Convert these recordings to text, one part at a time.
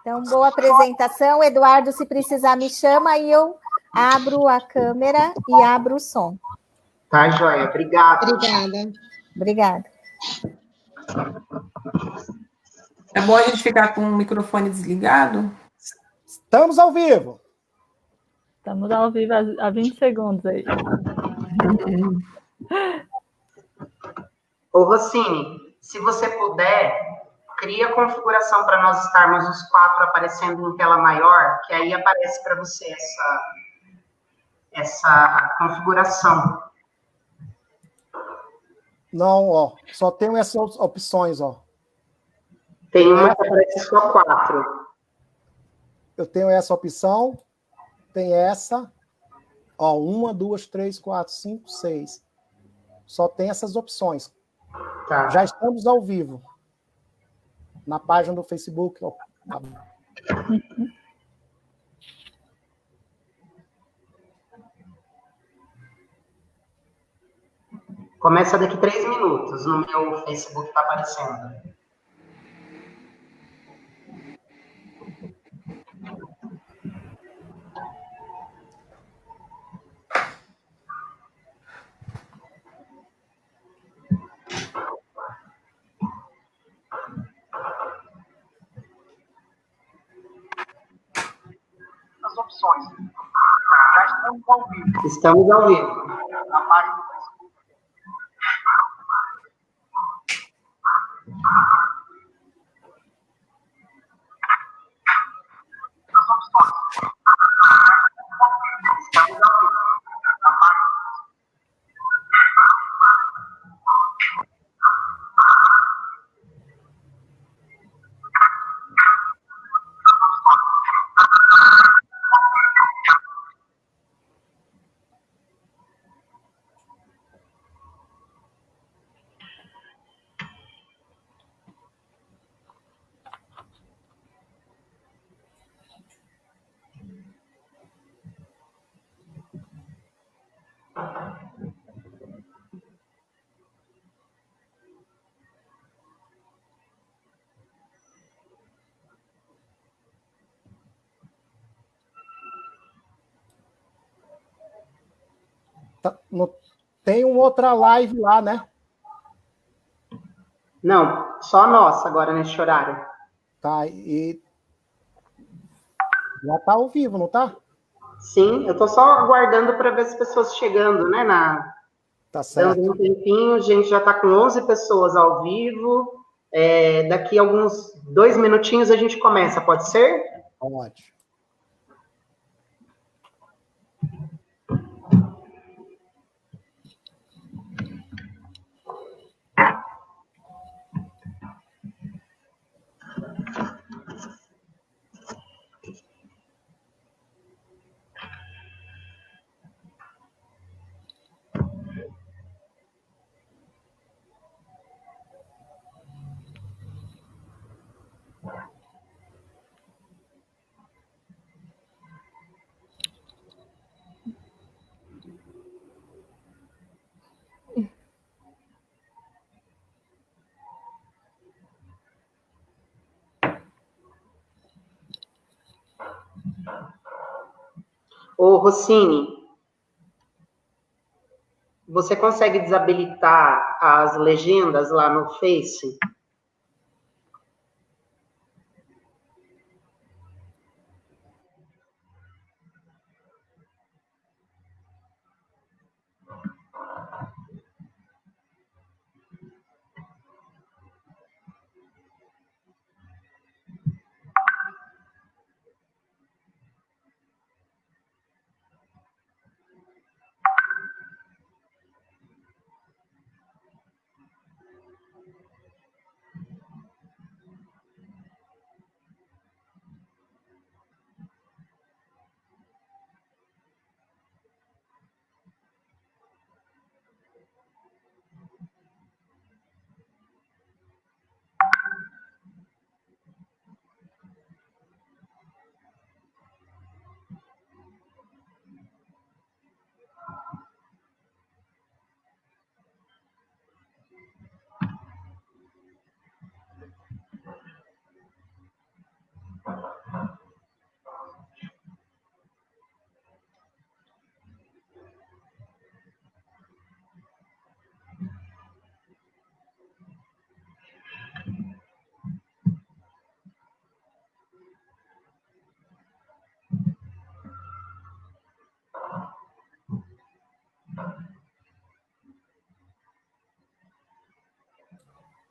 Então, boa apresentação. Eduardo, se precisar, me chama, aí eu abro a câmera e abro o som. Tá, joia. Obrigado. Obrigada. Obrigada. É bom a gente ficar com o microfone desligado? Estamos ao vivo. Estamos ao vivo há 20 segundos aí. Ô, Rossini, se você puder, cria a configuração para nós estarmos os 4 aparecendo em tela maior, que aí aparece para você essa configuração. Não, ó, só tenho essas opções, ó. Tem uma que aparece só 4. Eu tenho essa opção, tem essa, ó, 1, 2, 3, 4, 5, 6. Só tem essas opções. Tá. Já estamos ao vivo. Na página do Facebook, ó. Começa daqui 3 minutos, no meu Facebook está aparecendo. As opções. Já estamos ao vivo. Estamos ao vivo. Na página do Facebook. As opções. Estamos ao vivo. Na página. Tem uma outra live lá, né? Não, só a nossa agora neste horário. Tá, e já tá ao vivo, não tá? Sim, eu estou só aguardando para ver as pessoas chegando, né? Tá certo. Dando um tempinho, a gente já está com 11 pessoas ao vivo. Daqui a alguns 2 minutinhos a gente começa, pode ser? Ótimo. Ô, Rossini, você consegue desabilitar as legendas lá no Face?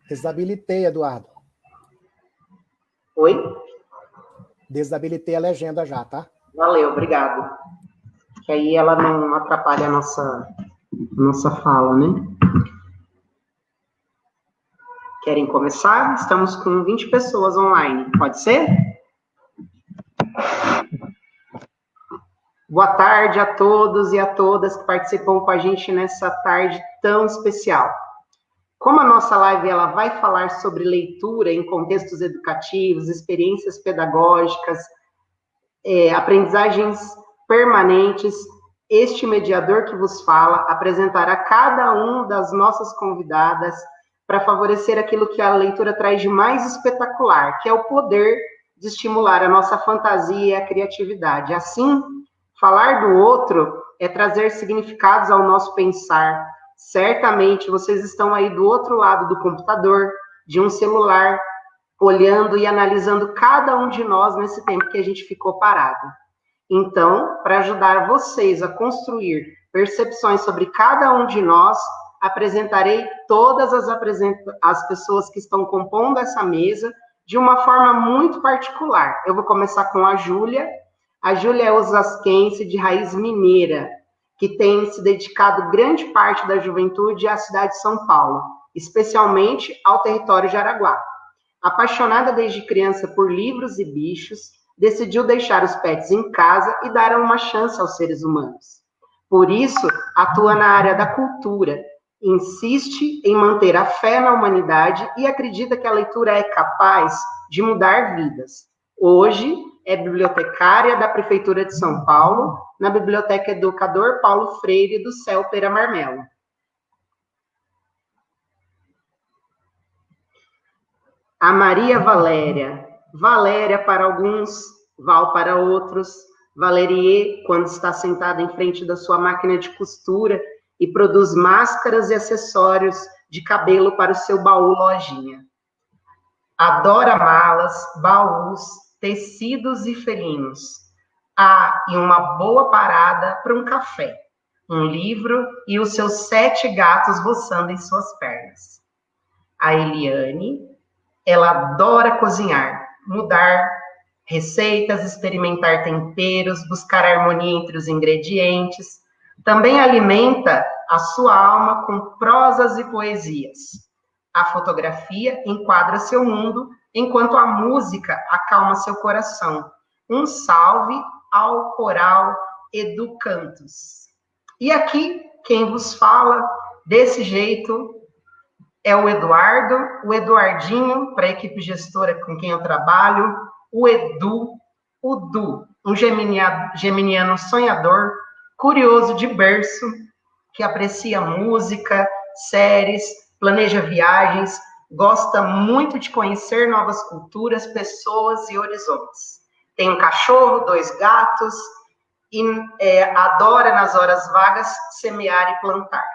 Desabilitei, Eduardo. Oi? Desabilitei a legenda já, tá? Valeu, obrigado. Que aí ela não atrapalha a nossa fala, né? Querem começar? Estamos com 20 pessoas online. Pode ser? Boa tarde a todos e a todas que participam com a gente nessa tarde tão especial. Como a nossa live ela vai falar sobre leitura em contextos educativos, experiências pedagógicas, aprendizagens permanentes, este mediador que vos fala apresentará cada um das nossas convidadas para favorecer aquilo que a leitura traz de mais espetacular, que é o poder de estimular a nossa fantasia e a criatividade. Assim, falar do outro é trazer significados ao nosso pensar. Certamente vocês estão aí do outro lado do computador, de um celular, olhando e analisando cada um de nós nesse tempo que a gente ficou parado. Então, para ajudar vocês a construir percepções sobre cada um de nós, apresentarei todas as pessoas que estão compondo essa mesa de uma forma muito particular. Eu vou começar com a Júlia. A Júlia é osasquense de raiz mineira, que tem se dedicado grande parte da juventude à cidade de São Paulo, especialmente ao território de Araguá. Apaixonada desde criança por livros e bichos, decidiu deixar os pets em casa e dar uma chance aos seres humanos. Por isso, atua na área da cultura, insiste em manter a fé na humanidade e acredita que a leitura é capaz de mudar vidas. Hoje, é bibliotecária da Prefeitura de São Paulo, na Biblioteca Educador Paulo Freire do Céu Pera Marmelo. A Maria Valéria. Valéria para alguns, Val para outros. Valerie, quando está sentada em frente da sua máquina de costura e produz máscaras e acessórios de cabelo para o seu baú lojinha. Adora malas, baús, tecidos e felinos. E uma boa parada para um café, um livro e os seus 7 gatos roçando em suas pernas. A Eliane, ela adora cozinhar, mudar receitas, experimentar temperos, buscar harmonia entre os ingredientes. Também alimenta a sua alma com prosas e poesias. A fotografia enquadra seu mundo, enquanto a música acalma seu coração. Um salve ao coral Educantos. E aqui, quem vos fala desse jeito é o Eduardo, o Eduardinho, para a equipe gestora com quem eu trabalho, o Du, um geminiano sonhador, curioso de berço, que aprecia música, séries, planeja viagens, gosta muito de conhecer novas culturas, pessoas e horizontes. Tem um cachorro, 2 gatos e adora, nas horas vagas, semear e plantar.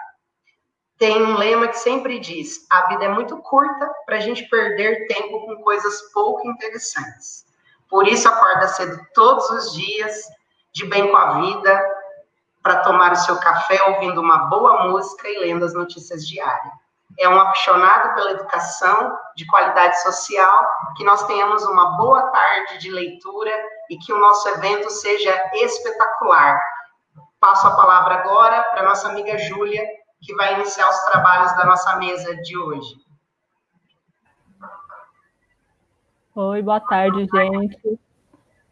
Tem um lema que sempre diz: a vida é muito curta para a gente perder tempo com coisas pouco interessantes. Por isso, acorda cedo todos os dias, de bem com a vida, para tomar o seu café ouvindo uma boa música e lendo as notícias diárias. É um apaixonado pela educação, de qualidade social, que nós tenhamos uma boa tarde de leitura e que o nosso evento seja espetacular. Passo a palavra agora para a nossa amiga Júlia, que vai iniciar os trabalhos da nossa mesa de hoje. Oi, boa tarde, gente.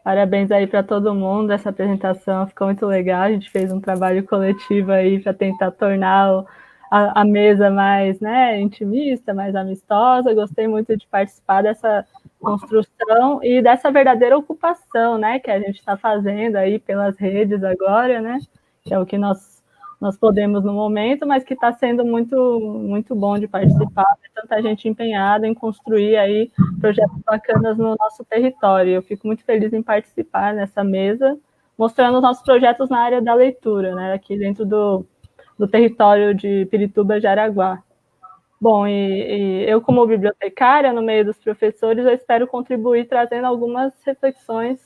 Parabéns aí para todo mundo, essa apresentação ficou muito legal, a gente fez um trabalho coletivo aí para tentar tornar a mesa mais, né, intimista, mais amistosa. Gostei muito de participar dessa construção e dessa verdadeira ocupação, né, que a gente está fazendo aí pelas redes agora, né, que é o que nós podemos no momento, mas que está sendo muito, muito bom de participar, tanta gente empenhada em construir aí projetos bacanas no nosso território. Eu fico muito feliz em participar nessa mesa, mostrando os nossos projetos na área da leitura, né, aqui dentro do território de Pirituba, Jaraguá. Bom, e eu como bibliotecária, no meio dos professores, eu espero contribuir trazendo algumas reflexões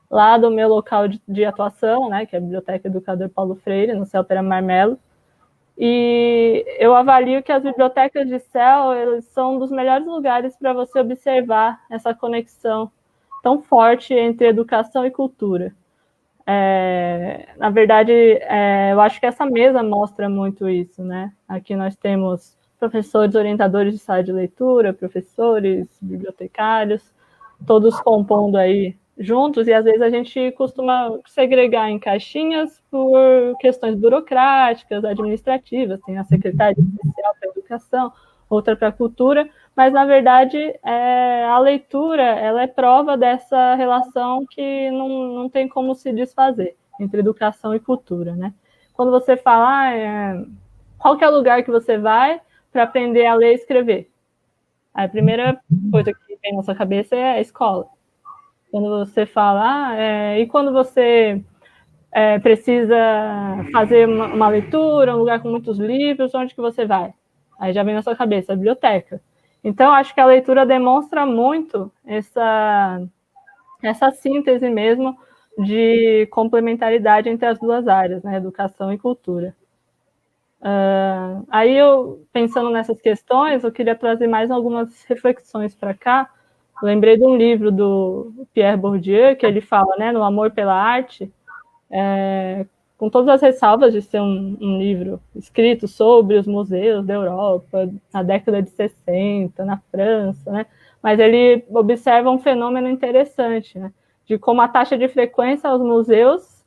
lá do meu local de atuação, né, que é a Biblioteca Educador Paulo Freire, no Céu Pera Marmelo, E eu avalio que as bibliotecas de CEL eles são um dos melhores lugares para você observar essa conexão tão forte entre educação e cultura. Na verdade, eu acho que essa mesa mostra muito isso, né? Aqui nós temos professores, orientadores de sala de leitura, professores, bibliotecários, todos compondo aí juntos, e às vezes a gente costuma segregar em caixinhas por questões burocráticas, administrativas, tem a Secretaria Especial para a Educação, outra para a Cultura, mas, na verdade, a leitura ela é prova dessa relação que não tem como se desfazer entre educação e cultura, né? Quando você fala, qual que é o lugar que você vai para aprender a ler e escrever? A primeira coisa que vem na sua cabeça é a escola. Quando você fala, e quando você precisa fazer uma leitura, um lugar com muitos livros, onde que você vai? Aí já vem na sua cabeça, a biblioteca. Então, acho que a leitura demonstra muito essa síntese mesmo de complementaridade entre as duas áreas, né, educação e cultura. Aí, pensando nessas questões, eu queria trazer mais algumas reflexões para cá. Lembrei de um livro do Pierre Bourdieu, que ele fala, né, no Amor pela Arte, com todas as ressalvas de ser um livro escrito sobre os museus da Europa, na década de 60, na França, né? Mas ele observa um fenômeno interessante, né? De como a taxa de frequência aos museus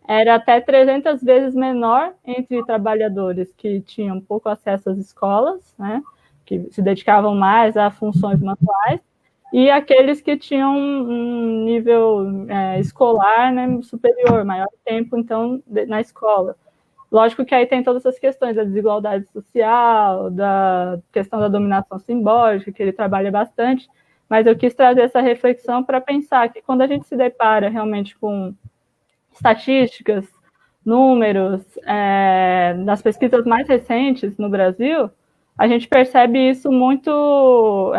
era até 300 vezes menor entre trabalhadores que tinham pouco acesso às escolas, né? Que se dedicavam mais a funções manuais, e aqueles que tinham um nível escolar, né, superior, maior tempo, então, na escola. Lógico que aí tem todas essas questões da desigualdade social, da questão da dominação simbólica, que ele trabalha bastante, mas eu quis trazer essa reflexão para pensar que quando a gente se depara realmente com estatísticas, números, das pesquisas mais recentes no Brasil, a gente percebe isso muito,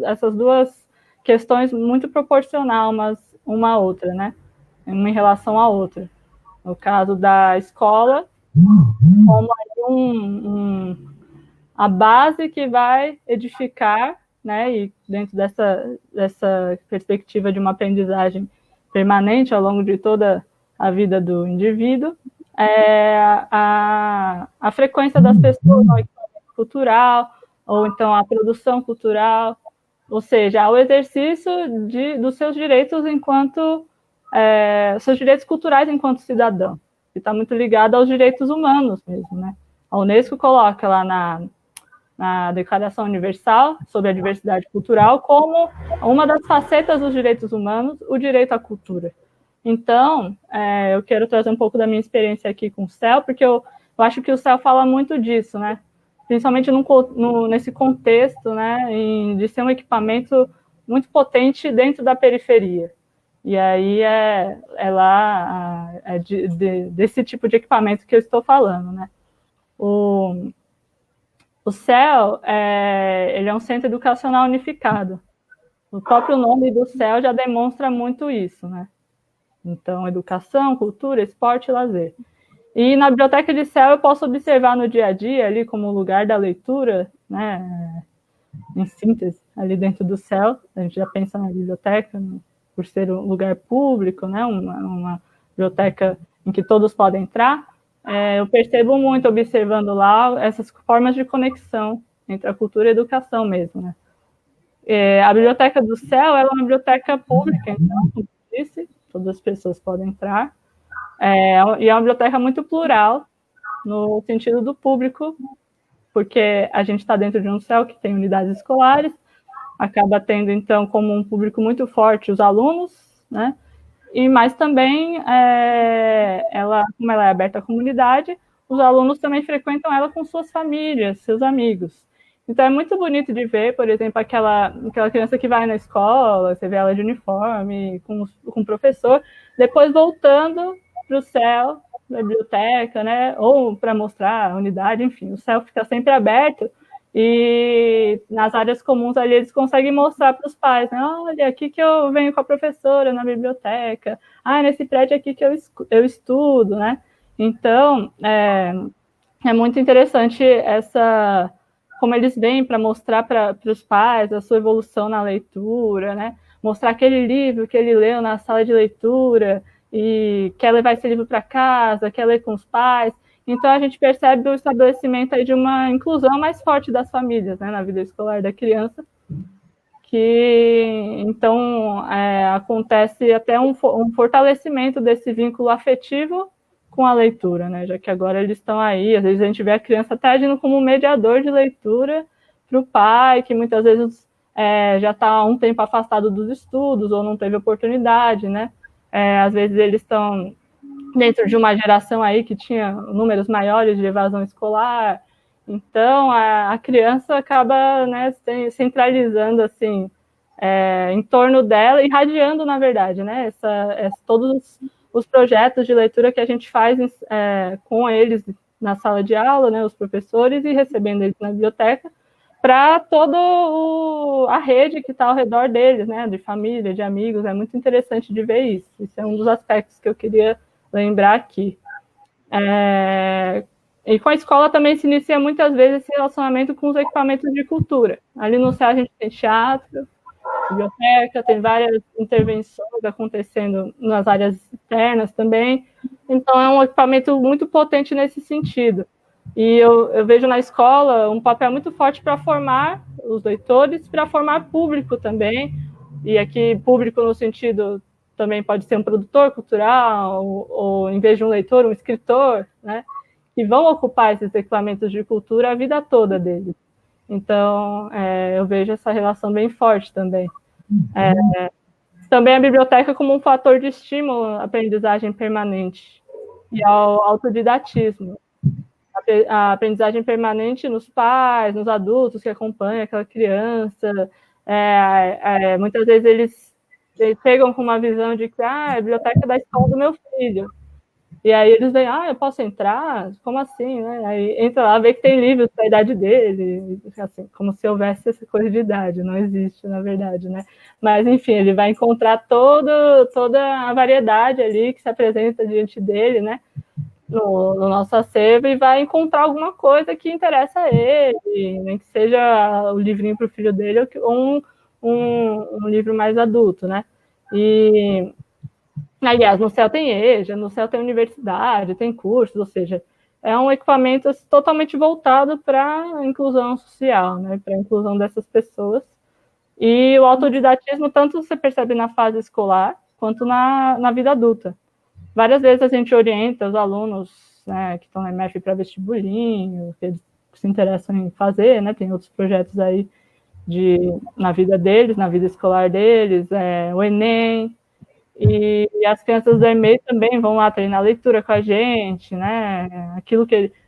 essas duas questões muito proporcional uma à outra, né? Uma em relação à outra. No caso da escola, como a base que vai edificar, né? E dentro dessa perspectiva de uma aprendizagem permanente ao longo de toda a vida do indivíduo, a frequência das pessoas no equipamento cultural, ou então a produção cultural, ou seja, o exercício dos seus direitos seus direitos culturais enquanto cidadão, que está muito ligado aos direitos humanos mesmo, né? A Unesco coloca lá na Declaração Universal sobre a Diversidade Cultural como uma das facetas dos direitos humanos, o direito à cultura. Então, eu quero trazer um pouco da minha experiência aqui com o CEL, porque eu acho que o CEL fala muito disso, né? Principalmente nesse contexto, né, de ser um equipamento muito potente dentro da periferia. E aí desse tipo de equipamento que eu estou falando, né? O CEL, ele é um centro educacional unificado. O próprio nome do CEL já demonstra muito isso, né? Então, educação, cultura, esporte e lazer. E na biblioteca de CEL eu posso observar no dia a dia, ali como lugar da leitura, né, em síntese, ali dentro do CEL, a gente já pensa na biblioteca, por ser um lugar público, né, uma biblioteca em que todos podem entrar, eu percebo muito observando lá essas formas de conexão entre a cultura e a educação mesmo, né. A biblioteca do CEL ela é uma biblioteca pública, então, como eu disse, todas as pessoas podem entrar, e é uma biblioteca muito plural, no sentido do público, porque a gente está dentro de um CEL que tem unidades escolares, acaba tendo, então, como um público muito forte os alunos, né? Mas também, como ela é aberta à comunidade, os alunos também frequentam ela com suas famílias, seus amigos. Então, é muito bonito de ver, por exemplo, aquela criança que vai na escola, você vê ela de uniforme, com o professor, depois voltando para o CEL, da biblioteca, né? Ou para mostrar a unidade, enfim, o CEL fica sempre aberto e nas áreas comuns ali eles conseguem mostrar para os pais, né? Olha, aqui que eu venho com a professora na biblioteca, nesse prédio aqui que eu estudo, né? Então, é muito interessante como eles vêm para mostrar para os pais a sua evolução na leitura, né? Mostrar aquele livro que ele leu na sala de leitura e quer levar esse livro para casa, quer ler com os pais. Então, a gente percebe o estabelecimento aí de uma inclusão mais forte das famílias, né, na vida escolar da criança, que, então, acontece até um fortalecimento desse vínculo afetivo com a leitura, né, já que agora eles estão aí, às vezes a gente vê a criança até agindo como um mediador de leitura para o pai, que muitas vezes já está há um tempo afastado dos estudos ou não teve oportunidade, né, às vezes eles estão dentro de uma geração aí que tinha números maiores de evasão escolar, então a criança acaba, né, centralizando assim em torno dela, irradiando, na verdade, né, todos os projetos de leitura que a gente faz com eles na sala de aula, né, os professores, e recebendo eles na biblioteca, para toda a rede que está ao redor deles, né, de família, de amigos. É muito interessante de ver isso. Isso é um dos aspectos que eu queria lembrar aqui. E com a escola também se inicia muitas vezes esse relacionamento com os equipamentos de cultura. Ali no céu a gente tem teatro, biblioteca, tem várias intervenções acontecendo nas áreas externas também. Então é um equipamento muito potente nesse sentido. E eu vejo na escola um papel muito forte para formar os leitores, para formar público também, e aqui público no sentido também pode ser um produtor cultural, ou em vez de um leitor, um escritor, né, que vão ocupar esses equipamentos de cultura a vida toda deles. Então, eu vejo essa relação bem forte também. Também a biblioteca como um fator de estímulo à aprendizagem permanente e ao autodidatismo. A aprendizagem permanente nos pais, nos adultos que acompanham aquela criança. Muitas vezes eles chegam com uma visão de que a biblioteca é da escola do meu filho. E aí eles veem, eu posso entrar? Como assim, né? Aí entra lá, vê que tem livros da idade dele, assim, como se houvesse essa coisa de idade, não existe, na verdade, né? Mas, enfim, ele vai encontrar toda a variedade ali que se apresenta diante dele, né? No nosso acervo, e vai encontrar alguma coisa que interessa a ele, nem que seja o livrinho para o filho dele ou um livro mais adulto, né? E, aliás, no céu tem EJA, no céu tem universidade, tem cursos, ou seja, é um equipamento totalmente voltado para a inclusão social, né? Para a inclusão dessas pessoas. E o autodidatismo tanto você percebe na fase escolar quanto na vida adulta. Várias vezes a gente orienta os alunos, né, que estão na MF para vestibulinho, que eles se interessam em fazer, né, tem outros projetos aí na vida deles, na vida escolar deles, o Enem, e as crianças do EMEI também vão lá treinar leitura com a gente, né,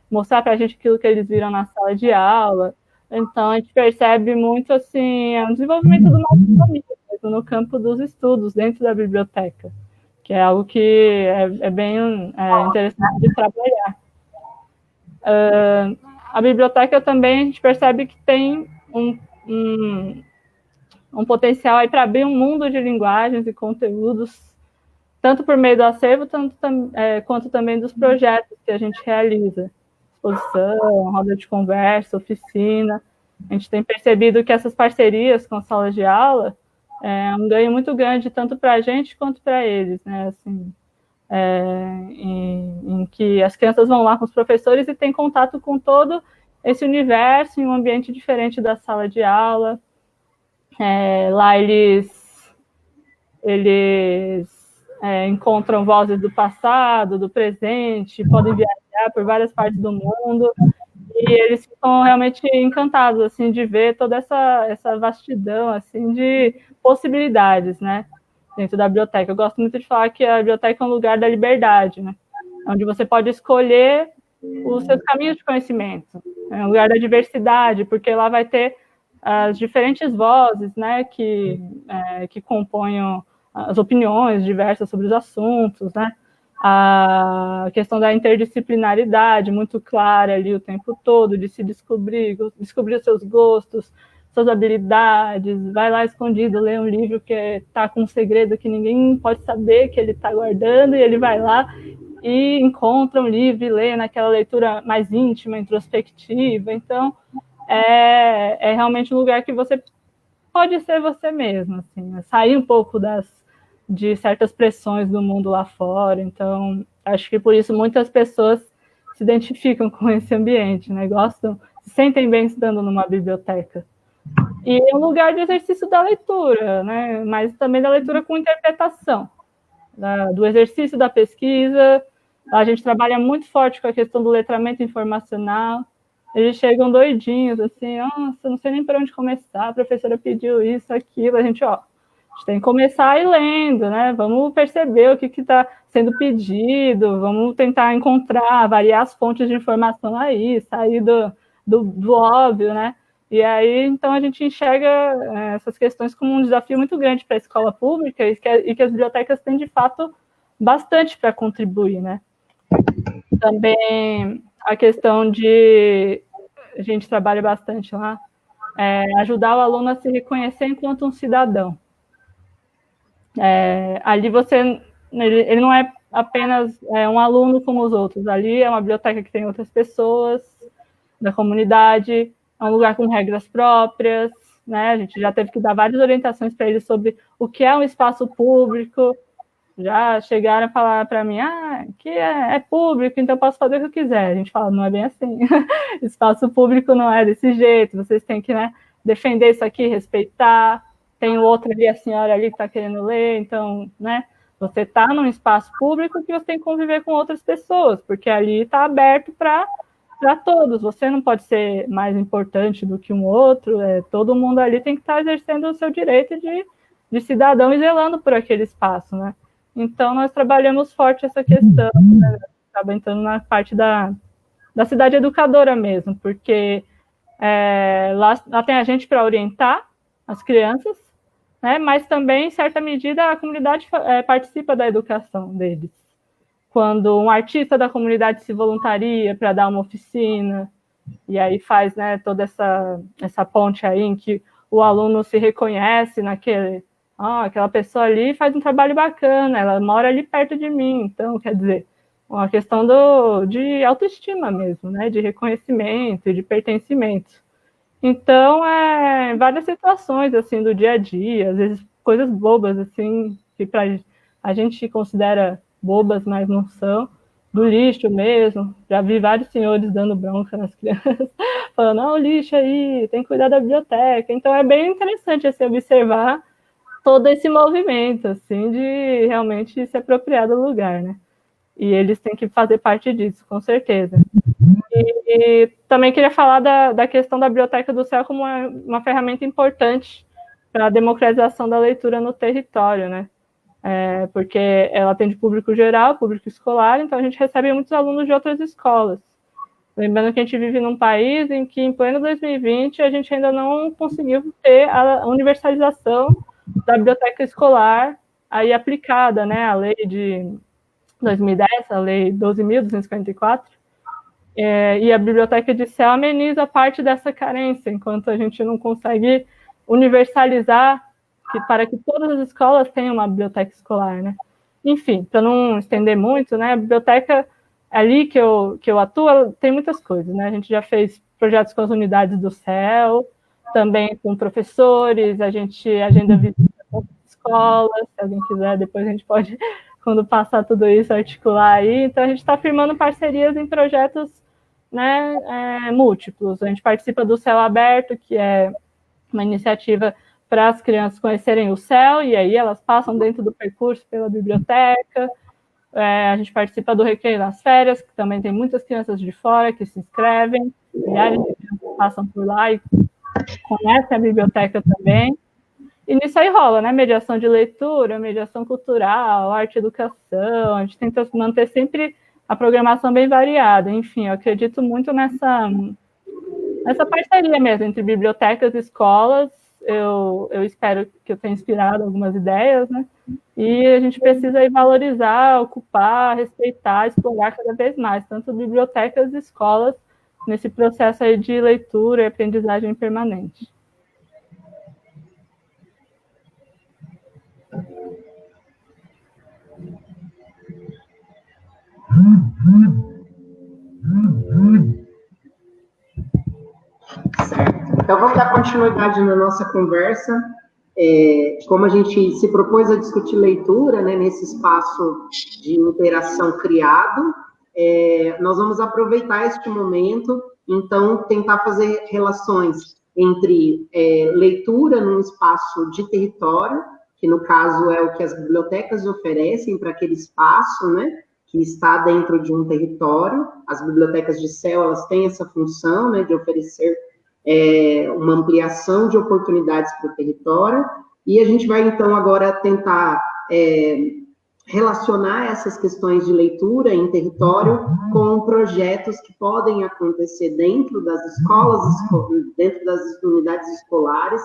mostrar para a gente aquilo que eles viram na sala de aula. Então a gente percebe muito assim, o desenvolvimento do nosso família, no campo dos estudos, dentro da biblioteca, que é algo que é bem interessante de trabalhar. A biblioteca também, a gente percebe que tem um potencial aí para abrir um mundo de linguagens e conteúdos, tanto por meio do acervo, quanto também dos projetos que a gente realiza. Exposição, roda de conversa, oficina. A gente tem percebido que essas parcerias com as salas de aula é um ganho muito grande, tanto para a gente quanto para eles, né? Assim, em que as crianças vão lá com os professores e têm contato com todo esse universo em um ambiente diferente da sala de aula. Lá eles encontram vozes do passado, do presente, podem viajar por várias partes do mundo, e eles ficam realmente encantados assim, de ver toda essa vastidão assim, de possibilidades, né, dentro da biblioteca. Eu gosto muito de falar que a biblioteca é um lugar da liberdade, né, onde você pode escolher os seus caminhos de conhecimento. É um lugar da diversidade, porque lá vai ter as diferentes vozes, né, que compõem as opiniões diversas sobre os assuntos, né, a questão da interdisciplinaridade muito clara ali o tempo todo, de se descobrir os seus gostos, suas habilidades, vai lá escondido, lê um livro que está com um segredo que ninguém pode saber, que ele está guardando, e ele vai lá e encontra um livro e lê naquela leitura mais íntima, introspectiva. Então, é realmente um lugar que você pode ser você mesmo, assim, sair um pouco de certas pressões do mundo lá fora. Então, acho que por isso muitas pessoas se identificam com esse ambiente, né? Gostam, se sentem bem estando numa biblioteca. E é um lugar de exercício da leitura, né? Mas também da leitura com interpretação, do exercício da pesquisa. A gente trabalha muito forte com a questão do letramento informacional. Eles chegam doidinhos, assim, nossa, não sei nem por onde começar, a professora pediu isso, aquilo, a gente tem que começar aí lendo, né? Vamos perceber o que está sendo pedido, vamos tentar encontrar, variar as fontes de informação aí, sair do óbvio, né? E aí, então, a gente enxerga essas questões como um desafio muito grande para a escola pública e que as bibliotecas têm, de fato, bastante para contribuir, né? Também a questão de... A gente trabalha bastante lá, ajudar o aluno a se reconhecer enquanto um cidadão. Ali ele não é apenas um aluno como os outros, ali é uma biblioteca que tem outras pessoas da comunidade, é um lugar com regras próprias, né? A gente já teve que dar várias orientações para eles sobre o que é um espaço público. Já chegaram a falar para mim, que é público, então posso fazer o que eu quiser. A gente fala, não é bem assim. Espaço público não é desse jeito, vocês têm que, né, defender isso aqui, respeitar. Tem outro ali, a senhora ali que está querendo ler, então, né, você está num espaço público que você tem que conviver com outras pessoas, porque ali está aberto para todos. Você não pode ser mais importante do que um outro, todo mundo ali tem que estar exercendo o seu direito de cidadão e zelando por aquele espaço, né? Então, nós trabalhamos forte essa questão, né? Acaba entrando na parte da cidade educadora mesmo, porque lá tem a gente para orientar as crianças, né? Mas também, em certa medida, a comunidade participa da educação deles. Quando um artista da comunidade se voluntaria para dar uma oficina, e aí faz, né, toda essa ponte aí em que o aluno se reconhece naquele... aquela pessoa ali faz um trabalho bacana, ela mora ali perto de mim, então, quer dizer, uma questão de autoestima mesmo, né, de reconhecimento, de pertencimento. Então, várias situações, assim, do dia a dia, às vezes coisas bobas, assim, que a gente considera bobas, mas não são, do lixo mesmo. Já vi vários senhores dando bronca nas crianças, falando, o lixo aí, tem que cuidar da biblioteca. Então, é bem interessante, assim, observar todo esse movimento, assim, de realmente se apropriar do lugar, né? E eles têm que fazer parte disso, com certeza. E também queria falar da questão da Biblioteca do Céu como uma ferramenta importante para a democratização da leitura no território, né? Porque ela atende público geral, público escolar, então a gente recebe muitos alunos de outras escolas. Lembrando que a gente vive num país em que, em pleno 2020, a gente ainda não conseguiu ter a universalização da biblioteca escolar aí aplicada, né? A lei de 2010, a lei 12.244, e a Biblioteca de Céu ameniza parte dessa carência, enquanto a gente não consegue universalizar para que todas as escolas tenham uma biblioteca escolar, né? Enfim, para não estender muito, né, a biblioteca ali que eu atuo tem muitas coisas, né? A gente já fez projetos com as unidades do CEL, também com professores, a gente agenda visita com escolas, se alguém quiser, depois a gente pode, quando passar tudo isso, articular aí. Então, a gente está firmando parcerias em projetos, né, múltiplos. A gente participa do Céu Aberto, que é uma iniciativa para as crianças conhecerem o céu, e aí elas passam dentro do percurso pela biblioteca. A gente participa do Recreio nas Férias, que também tem muitas crianças de fora que se inscrevem, milhares de crianças passam por lá e conhecem a biblioteca também. E nisso aí rola, né? Mediação de leitura, mediação cultural, arte e educação. A gente tenta manter sempre a programação bem variada. Enfim, eu acredito muito nessa parceria mesmo entre bibliotecas e escolas. Eu espero que eu tenha inspirado algumas ideias, né? E a gente precisa aí valorizar, ocupar, respeitar, explorar cada vez mais, tanto bibliotecas e escolas, nesse processo aí de leitura e aprendizagem permanente. continuidade na nossa conversa, como a gente se propôs a discutir leitura, né, nesse espaço de interação criado, nós vamos aproveitar este momento, então, tentar fazer relações entre leitura num espaço de território, que no caso é o que as bibliotecas oferecem para aquele espaço, né, que está dentro de um território. As bibliotecas de céu, elas têm essa função, né, de oferecer uma ampliação de oportunidades para o território, e a gente vai, então, agora tentar relacionar essas questões de leitura em território com projetos que podem acontecer dentro das escolas, dentro das unidades escolares,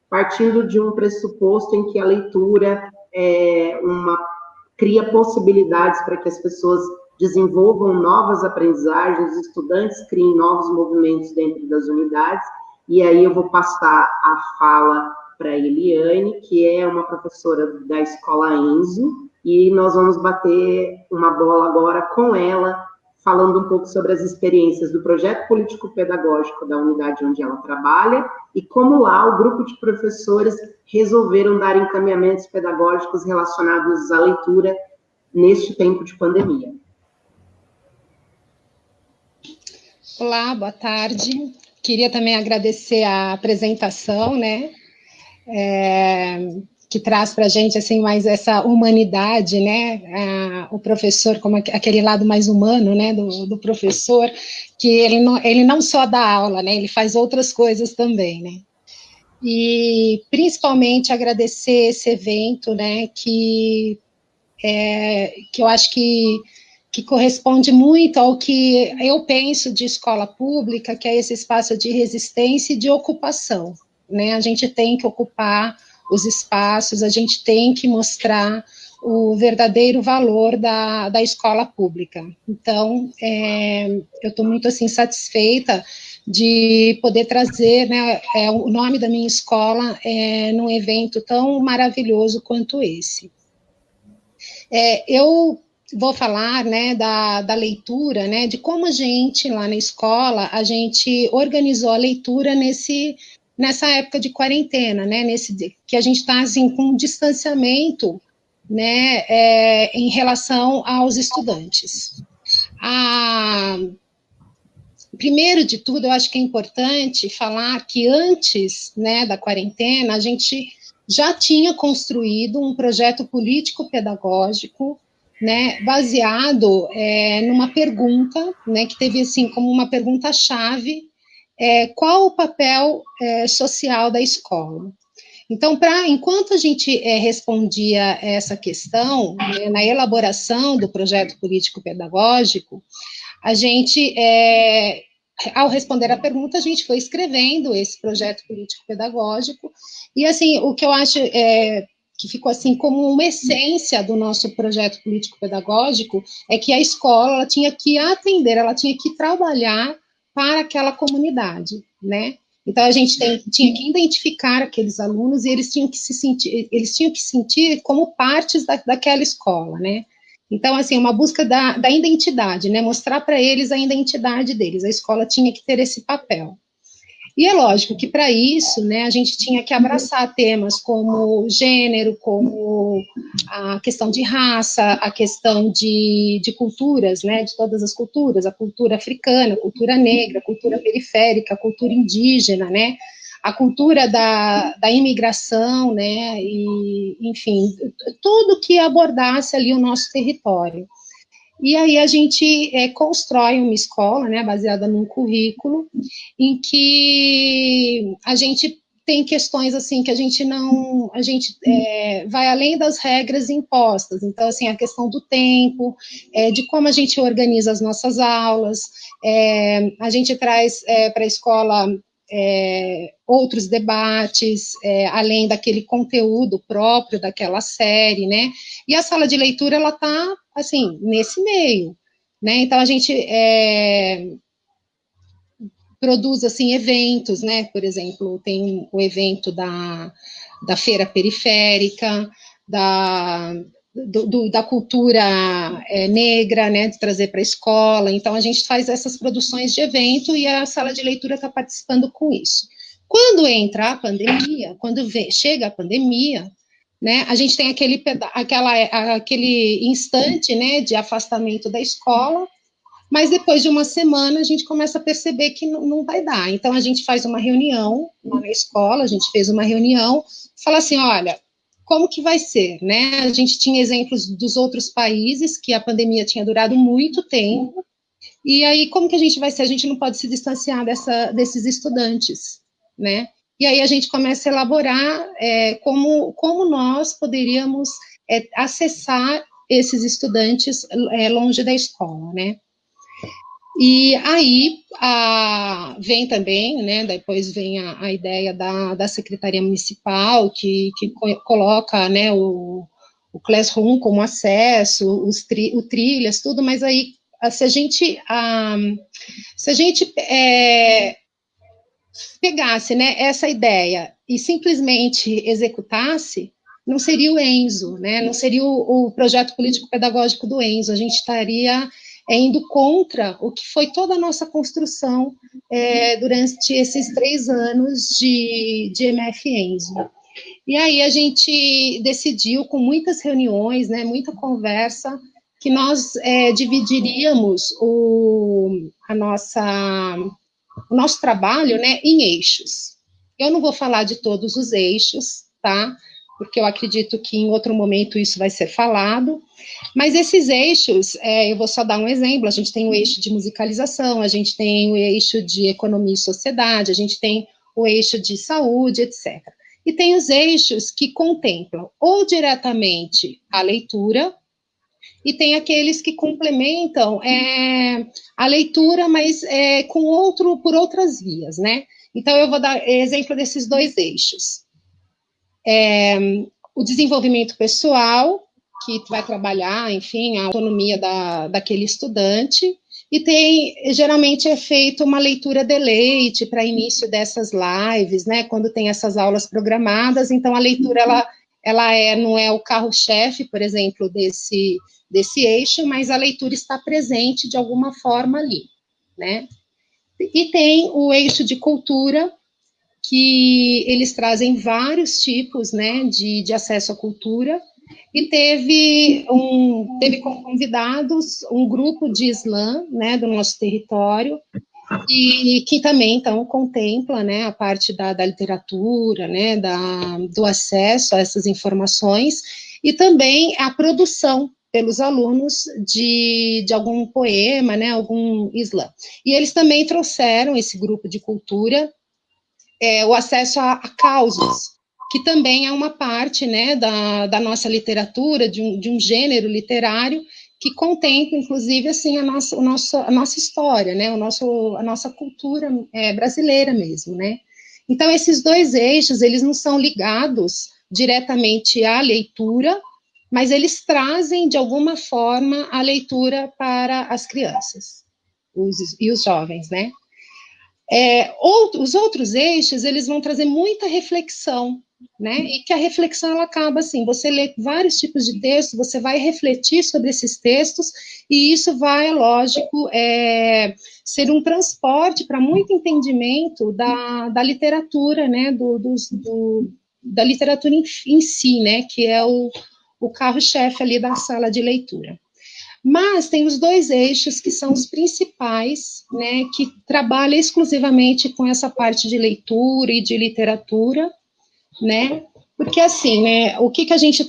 partindo de um pressuposto em que a leitura cria possibilidades para que as pessoas desenvolvam novas aprendizagens, os estudantes criem novos movimentos dentro das unidades, e aí eu vou passar a fala para a Eliane, que é uma professora da Escola Enzo, e nós vamos bater uma bola agora com ela, falando um pouco sobre as experiências do projeto político-pedagógico da unidade onde ela trabalha, e como lá o grupo de professores resolveram dar encaminhamentos pedagógicos relacionados à leitura neste tempo de pandemia. Olá, boa tarde. Queria também agradecer a apresentação, né, que traz para a gente, assim, mais essa humanidade, né, o professor, como aquele lado mais humano, né, do professor, que ele não só dá aula, né, ele faz outras coisas também, né. E, principalmente, agradecer esse evento, né, que eu acho que corresponde muito ao que eu penso de escola pública, que é esse espaço de resistência e de ocupação, né? A gente tem que ocupar os espaços, a gente tem que mostrar o verdadeiro valor da escola pública. Então, eu estou muito, assim, satisfeita de poder trazer, né, o nome da minha escola num evento tão maravilhoso quanto esse. Eu vou falar, né, da leitura, né, de como a gente, lá na escola, a gente organizou a leitura nessa época de quarentena, né, que a gente está, assim, com um distanciamento, né, em relação aos estudantes. Primeiro de tudo, eu acho que é importante falar que antes, né, da quarentena, a gente já tinha construído um projeto político-pedagógico, né, baseado numa pergunta, né, que teve, assim, como uma pergunta-chave, qual o papel social da escola? Então, enquanto a gente respondia essa questão, né, na elaboração do projeto político-pedagógico, a gente, ao responder a pergunta, a gente foi escrevendo esse projeto político-pedagógico, e, assim, o que eu acho que ficou, assim, como uma essência do nosso projeto político-pedagógico é que a escola, ela tinha que atender, ela tinha que trabalhar para aquela comunidade, né? Então, a gente tinha que identificar aqueles alunos e eles tinham que se sentir como partes daquela escola, né? Então, assim, uma busca da identidade, né? Mostrar para eles a identidade deles. A escola tinha que ter esse papel. E é lógico que, para isso, né, a gente tinha que abraçar temas como gênero, como a questão de raça, a questão de culturas, né, de todas as culturas, a cultura africana, a cultura negra, a cultura periférica, a cultura indígena, né, a cultura da imigração, né, e, enfim, tudo que abordasse ali o nosso território. E aí a gente constrói uma escola, né, baseada num currículo, em que a gente tem questões, assim, que a gente vai além das regras impostas. Então, assim, a questão do tempo, de como a gente organiza as nossas aulas, a gente traz para a escola outros debates, além daquele conteúdo próprio daquela série, né, e a sala de leitura, ela está, assim, nesse meio, né, então a gente produz, assim, eventos, né, por exemplo, tem o evento da feira periférica, da cultura negra, né, de trazer para a escola. Então, a gente faz essas produções de evento e a sala de leitura está participando com isso. Quando entra a pandemia, chega a pandemia, né, a gente tem aquele instante, né, de afastamento da escola, mas depois de uma semana a gente começa a perceber que não vai dar. Então a gente faz uma reunião lá na escola, a gente fez uma reunião, fala assim, olha, como que vai ser, né? A gente tinha exemplos dos outros países que a pandemia tinha durado muito tempo, e aí como que a gente vai ser? A gente não pode se distanciar desses estudantes, né? E aí a gente começa a elaborar como nós poderíamos acessar esses estudantes longe da escola, né? E aí vem também, né, depois vem a ideia da Secretaria Municipal, que coloca, né, o Classroom como acesso, o Trilhas, tudo, mas aí, se a gente pegasse, né, essa ideia e simplesmente executasse, não seria o ENSO, né, não seria o projeto político-pedagógico do ENSO, a gente estaria indo contra o que foi toda a nossa construção durante esses 3 anos de MF-ENSO. E aí a gente decidiu, com muitas reuniões, né, muita conversa, que nós dividiríamos o nosso trabalho, né, em eixos. Eu não vou falar de todos os eixos, tá? Porque eu acredito que em outro momento isso vai ser falado, mas esses eixos, eu vou só dar um exemplo, a gente tem o eixo de musicalização, a gente tem o eixo de economia e sociedade, a gente tem o eixo de saúde, etc. E tem os eixos que contemplam ou diretamente a leitura, e tem aqueles que complementam a leitura, mas por outras vias, né? Então, eu vou dar exemplo desses 2 eixos. O desenvolvimento pessoal, que vai trabalhar, enfim, a autonomia daquele estudante, e geralmente é feita uma leitura de leite para início dessas lives, né, quando tem essas aulas programadas, então a leitura, ela não é o carro-chefe, por exemplo, desse eixo, mas a leitura está presente de alguma forma ali, né. E tem o eixo de cultura, que eles trazem vários tipos, né, de acesso à cultura, e teve como convidados um grupo de Islã, né, do nosso território, e que também, então, contempla, né, a parte da literatura, né, do acesso a essas informações, e também a produção pelos alunos de algum poema, né, algum Islã. E eles também trouxeram, esse grupo de cultura, o acesso a causos, que também é uma parte, né, da nossa literatura, de um gênero literário que contempla, inclusive, assim, a nossa história, né, a nossa cultura brasileira mesmo, né. Então, esses 2 eixos, eles não são ligados diretamente à leitura, mas eles trazem, de alguma forma, a leitura para as crianças e os jovens, né. Os outros eixos, eles vão trazer muita reflexão, né, e que a reflexão, ela acaba assim, você lê vários tipos de textos, você vai refletir sobre esses textos, e isso vai, lógico, ser um transporte para muito entendimento da literatura, né, da literatura em si, né, que é o carro-chefe ali da sala de leitura. Mas tem os 2 eixos que são os principais, né, que trabalham exclusivamente com essa parte de leitura e de literatura, né, porque assim, né, o que a gente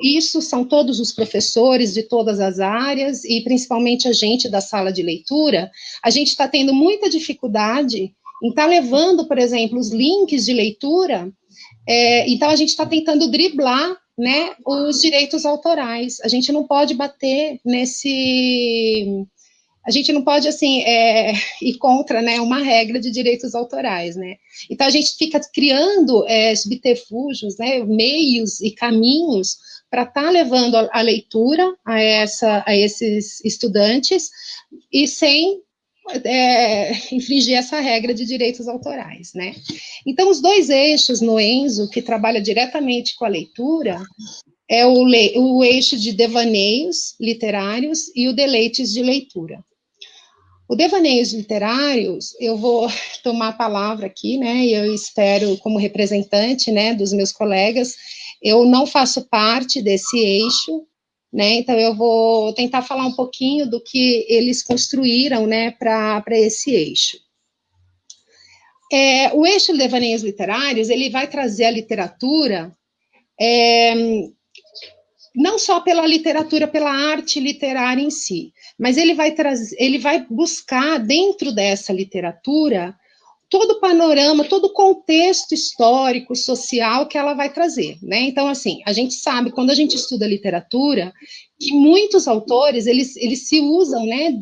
isso são todos os professores de todas as áreas, e principalmente a gente da sala de leitura, a gente está tendo muita dificuldade em estar levando, por exemplo, os links de leitura, então a gente está tentando driblar, né, os direitos autorais. A gente não pode bater a gente não pode, assim, ir contra, né, uma regra de direitos autorais, né. Então, a gente fica criando subterfúgios, né, meios e caminhos para estar levando a leitura a esses estudantes, e sem infringir essa regra de direitos autorais, né. Então, os 2 eixos no ENSO, que trabalha diretamente com a leitura, é o eixo de devaneios literários e o deleites de leitura. O Devaneios Literários, eu vou tomar a palavra aqui, né, e eu espero, como representante, né, dos meus colegas, eu não faço parte desse eixo, né, então eu vou tentar falar um pouquinho do que eles construíram, né, para esse eixo. O eixo Devaneios Literários, ele vai trazer a literatura, não só pela literatura, pela arte literária em si, mas ele vai buscar dentro dessa literatura todo o panorama, todo o contexto histórico, social que ela vai trazer, né? Então, assim, a gente sabe, quando a gente estuda literatura, que muitos autores, eles se usam, né,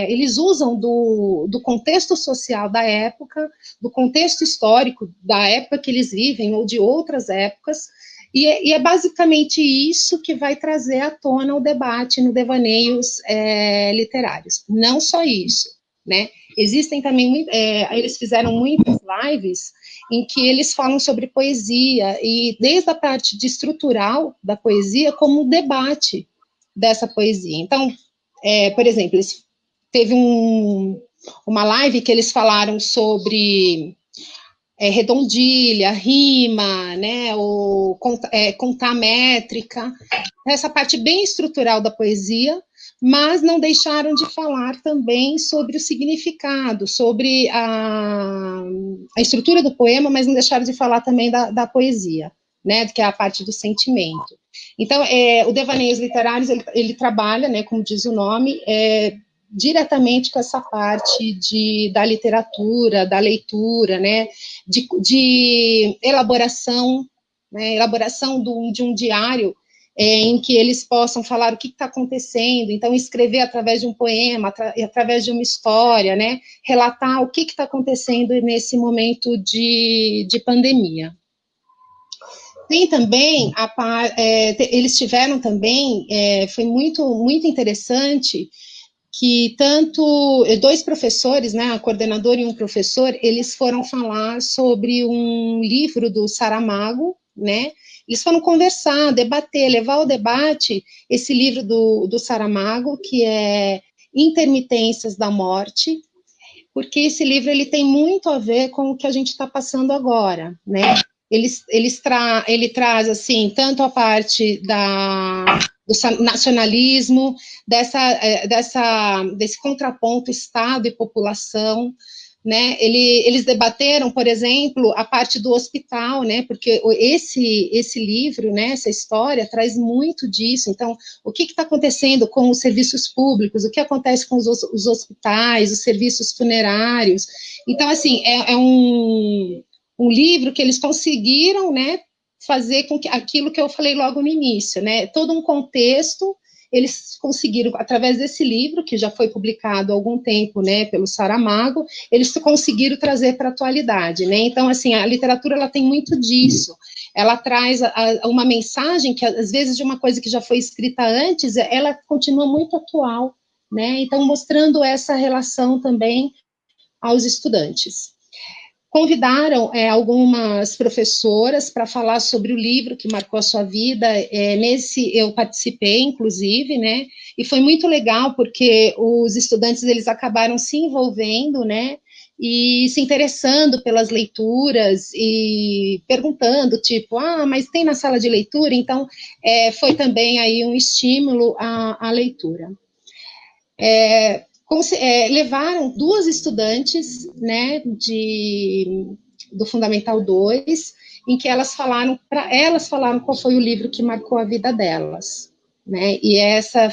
eles usam do contexto social da época, do contexto histórico da época que eles vivem, ou de outras épocas, e é basicamente isso que vai trazer à tona o debate no Devaneios Literários. Não só isso, né? Existem também, eles fizeram muitas lives em que eles falam sobre poesia, e desde a parte de estrutural da poesia, como o debate dessa poesia. Então, por exemplo, teve uma live que eles falaram sobre redondilha, rima, né, contar métrica, essa parte bem estrutural da poesia, mas não deixaram de falar também sobre o significado, sobre a estrutura do poema, mas não deixaram de falar também da poesia, né, que é a parte do sentimento. Então, o Devaneios Literários, ele trabalha, né, como diz o nome, diretamente com essa parte da literatura, da leitura, né, de elaboração, né, elaboração de um diário em que eles possam falar o que está acontecendo, então escrever através de um poema, através de uma história, né, relatar o que está acontecendo nesse momento de pandemia. Tem também, eles tiveram também, foi muito, muito interessante, que tanto 2 professores, né, a coordenadora e um professor, eles foram falar sobre um livro do Saramago, né, eles foram conversar, debater, levar ao debate esse livro do Saramago, que é Intermitências da Morte, porque esse livro ele tem muito a ver com o que a gente está passando agora, né, ele traz, assim, tanto a parte do nacionalismo, desse contraponto Estado e população, né? Eles debateram, por exemplo, a parte do hospital, né? Porque esse livro, né? Essa história traz muito disso. Então, o que está acontecendo com os serviços públicos? O que acontece com os hospitais, os serviços funerários? Então, assim, é um livro que eles conseguiram, né, fazer com que aquilo que eu falei logo no início, né, todo um contexto, eles conseguiram, através desse livro, que já foi publicado há algum tempo, né, pelo Saramago, eles conseguiram trazer para a atualidade, né, então, assim, a literatura, ela tem muito disso, ela traz uma mensagem que, às vezes, de uma coisa que já foi escrita antes, ela continua muito atual, né, então, mostrando essa relação também aos estudantes. Convidaram algumas professoras para falar sobre o livro que marcou a sua vida, nesse eu participei, inclusive, né, e foi muito legal, porque os estudantes, eles acabaram se envolvendo, né, e se interessando pelas leituras, e perguntando, tipo, mas tem na sala de leitura? Então, foi também aí um estímulo à leitura. Levaram 2 estudantes, né, do Fundamental 2, em que elas falaram qual foi o livro que marcou a vida delas, né, e essa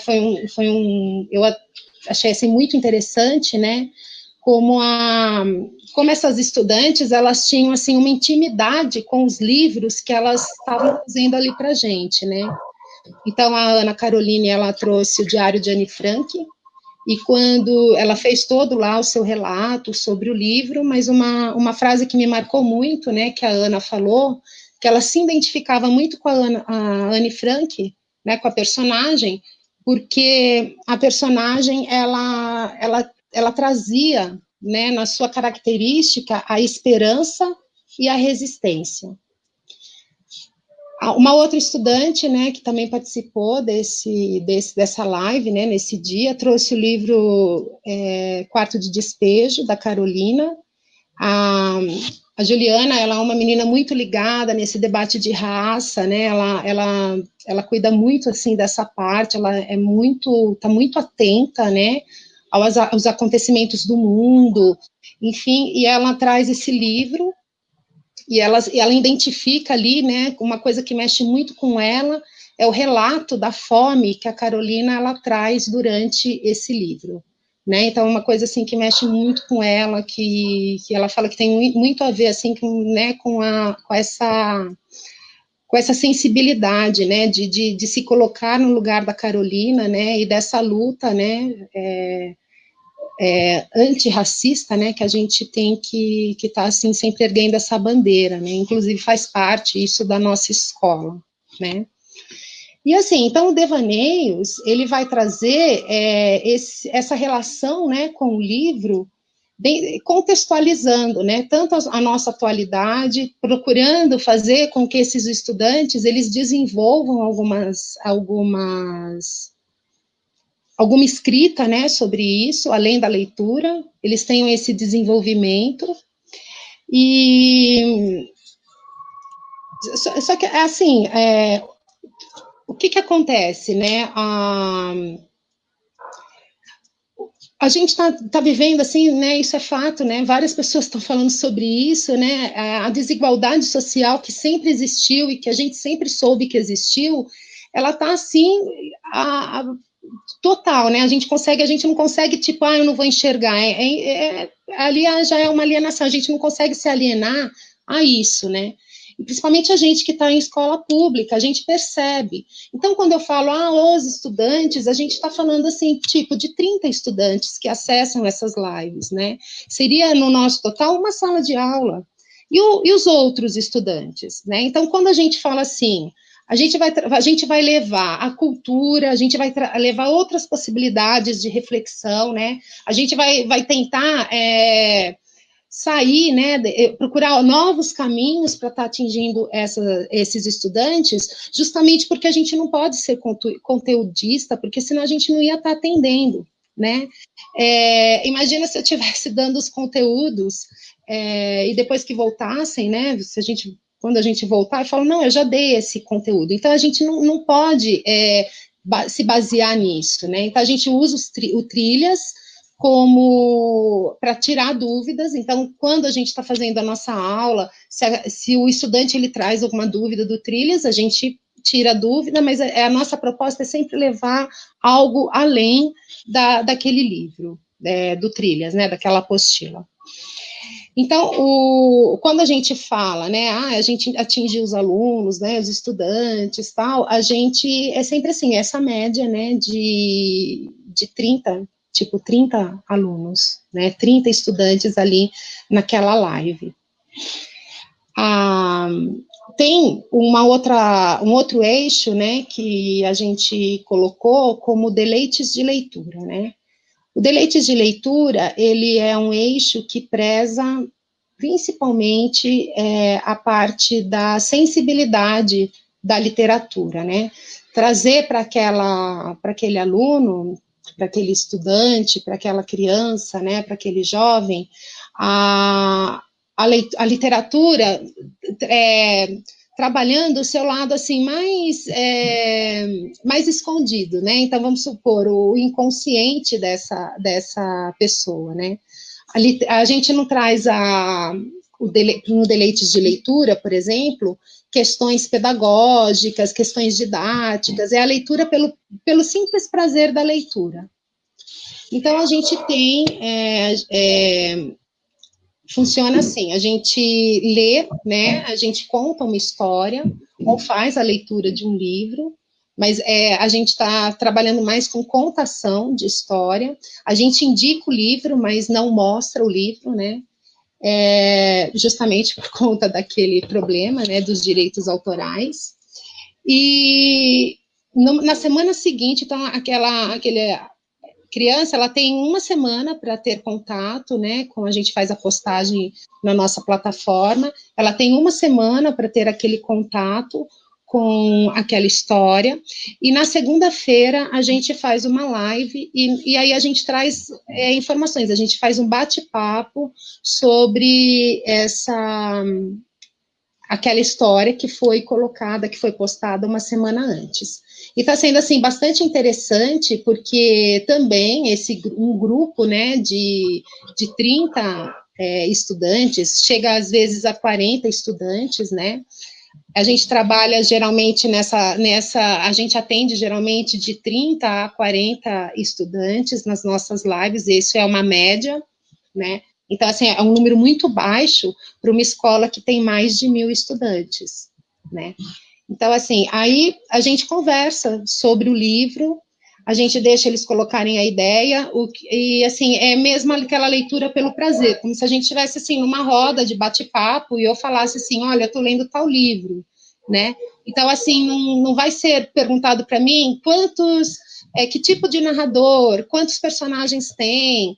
eu achei assim muito interessante, né, como essas estudantes, elas tinham assim uma intimidade com os livros que elas estavam fazendo ali para a gente, né. Então, a Ana Caroline, ela trouxe o Diário de Anne Frank, e quando ela fez todo lá o seu relato sobre o livro, mas uma frase que me marcou muito, né, que a Ana falou, que ela se identificava muito com a Anne Frank, né, com a personagem, porque a personagem, ela trazia, né, na sua característica, a esperança e a resistência. Uma outra estudante, né, que também participou dessa live, né, nesse dia, trouxe o livro Quarto de Despejo, da Carolina. A Juliana, ela é uma menina muito ligada nesse debate de raça, né, ela cuida muito, assim, dessa parte, ela tá muito atenta, né, aos acontecimentos do mundo, enfim, e ela traz esse livro, e ela identifica ali, né, uma coisa que mexe muito com ela, é o relato da fome que a Carolina, ela traz durante esse livro, né, então uma coisa, assim, que mexe muito com ela, que ela fala que tem muito a ver, assim, né, com essa sensibilidade, né, de se colocar no lugar da Carolina, né, e dessa luta, né, antirracista, né, que a gente tem que estar, assim, sempre erguendo essa bandeira, né, inclusive faz parte isso da nossa escola, né. E assim, então o Devaneios, ele vai trazer essa relação, né, com o livro, contextualizando, né, tanto a nossa atualidade, procurando fazer com que esses estudantes, eles desenvolvam alguma escrita, né, sobre isso, além da leitura, eles tenham esse desenvolvimento, e só que, assim, o que acontece, né, a gente tá vivendo, assim, né, isso é fato, né, várias pessoas estão falando sobre isso, né, a desigualdade social que sempre existiu e que a gente sempre soube que existiu, ela tá, assim, total, né, a gente não consegue, tipo, eu não vou enxergar, ali já é uma alienação, a gente não consegue se alienar a isso, né, e principalmente a gente que está em escola pública, a gente percebe. Então, quando eu falo, os estudantes, a gente está falando, assim, tipo, de 30 estudantes que acessam essas lives, né, seria, no nosso total, uma sala de aula, e os outros estudantes, né, então, quando a gente fala assim, a gente vai levar a cultura, a gente vai levar outras possibilidades de reflexão, né, a gente vai tentar sair, né, procurar novos caminhos para estar atingindo esses estudantes, justamente porque a gente não pode ser conteudista, porque senão a gente não ia estar atendendo, né, imagina se eu estivesse dando os conteúdos, e depois que voltassem, né, quando a gente voltar, eu falo, não, eu já dei esse conteúdo, então a gente não pode se basear nisso, né, então a gente usa o Trilhas como para tirar dúvidas, então quando a gente está fazendo a nossa aula, se o estudante ele traz alguma dúvida do Trilhas, a gente tira a dúvida, mas a nossa proposta é sempre levar algo além daquele livro, do Trilhas, né, daquela apostila. Então, quando a gente fala, né, a gente atingir os alunos, né, os estudantes, tal, a gente é sempre assim, essa média, né, de 30 alunos, né, 30 estudantes ali naquela live. Tem um outro eixo, né, que a gente colocou como deleites de leitura, né. O deleites de leitura, ele é um eixo que preza principalmente a parte da sensibilidade da literatura, né? Trazer para aquele aluno, para aquele estudante, para aquela criança, né? Para aquele jovem, a literatura trabalhando o seu lado, assim, mais escondido, né, então vamos supor, o inconsciente dessa pessoa, né, a gente não traz no deleites de leitura, por exemplo, questões pedagógicas, questões didáticas, é a leitura pelo simples prazer da leitura. Então, a gente tem funciona assim, a gente lê, né, a gente conta uma história, ou faz a leitura de um livro, mas a gente está trabalhando mais com contação de história, a gente indica o livro, mas não mostra o livro, né, justamente por conta daquele problema, né, dos direitos autorais, e na semana seguinte, então, aquele criança, ela tem uma semana para ter contato, né, a gente faz a postagem na nossa plataforma, ela tem uma semana para ter aquele contato com aquela história, e na segunda-feira a gente faz uma live, e aí a gente traz informações, a gente faz um bate-papo sobre aquela história que foi colocada, que foi postada uma semana antes. E está sendo, assim, bastante interessante, porque também um grupo, né, de 30 estudantes, chega às vezes a 40 estudantes, né, a gente trabalha geralmente a gente atende geralmente de 30 a 40 estudantes nas nossas lives, isso é uma média, né? Então, assim, é um número muito baixo para uma escola que tem mais de 1.000 estudantes, né? Então, assim, aí a gente conversa sobre o livro, a gente deixa eles colocarem a ideia, e, assim, é mesmo aquela leitura pelo prazer, como se a gente estivesse, assim, numa roda de bate-papo, e eu falasse assim, olha, eu estou lendo tal livro, né? Então, assim, não vai ser perguntado para mim que tipo de narrador, quantos personagens tem,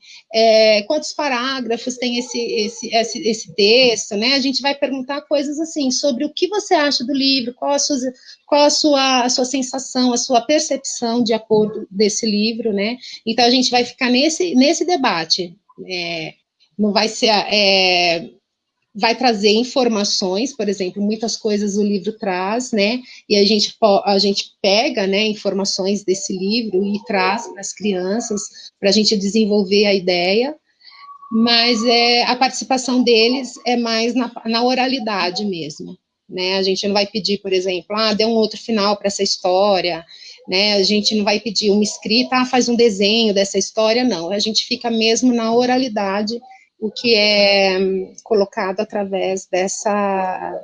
quantos parágrafos tem esse texto, né? A gente vai perguntar coisas assim, sobre o que você acha do livro, qual a sua sensação, a sua percepção de acordo desse livro, né? Então, a gente vai ficar nesse debate. Não vai ser... vai trazer informações, por exemplo, muitas coisas o livro traz, né, e a gente pega, né, informações desse livro e traz para as crianças, para a gente desenvolver a ideia, mas a participação deles é mais na oralidade mesmo, né, a gente não vai pedir, por exemplo, dê um outro final para essa história, né, a gente não vai pedir uma escrita, faz um desenho dessa história, não, a gente fica mesmo na oralidade, o que é colocado através nessa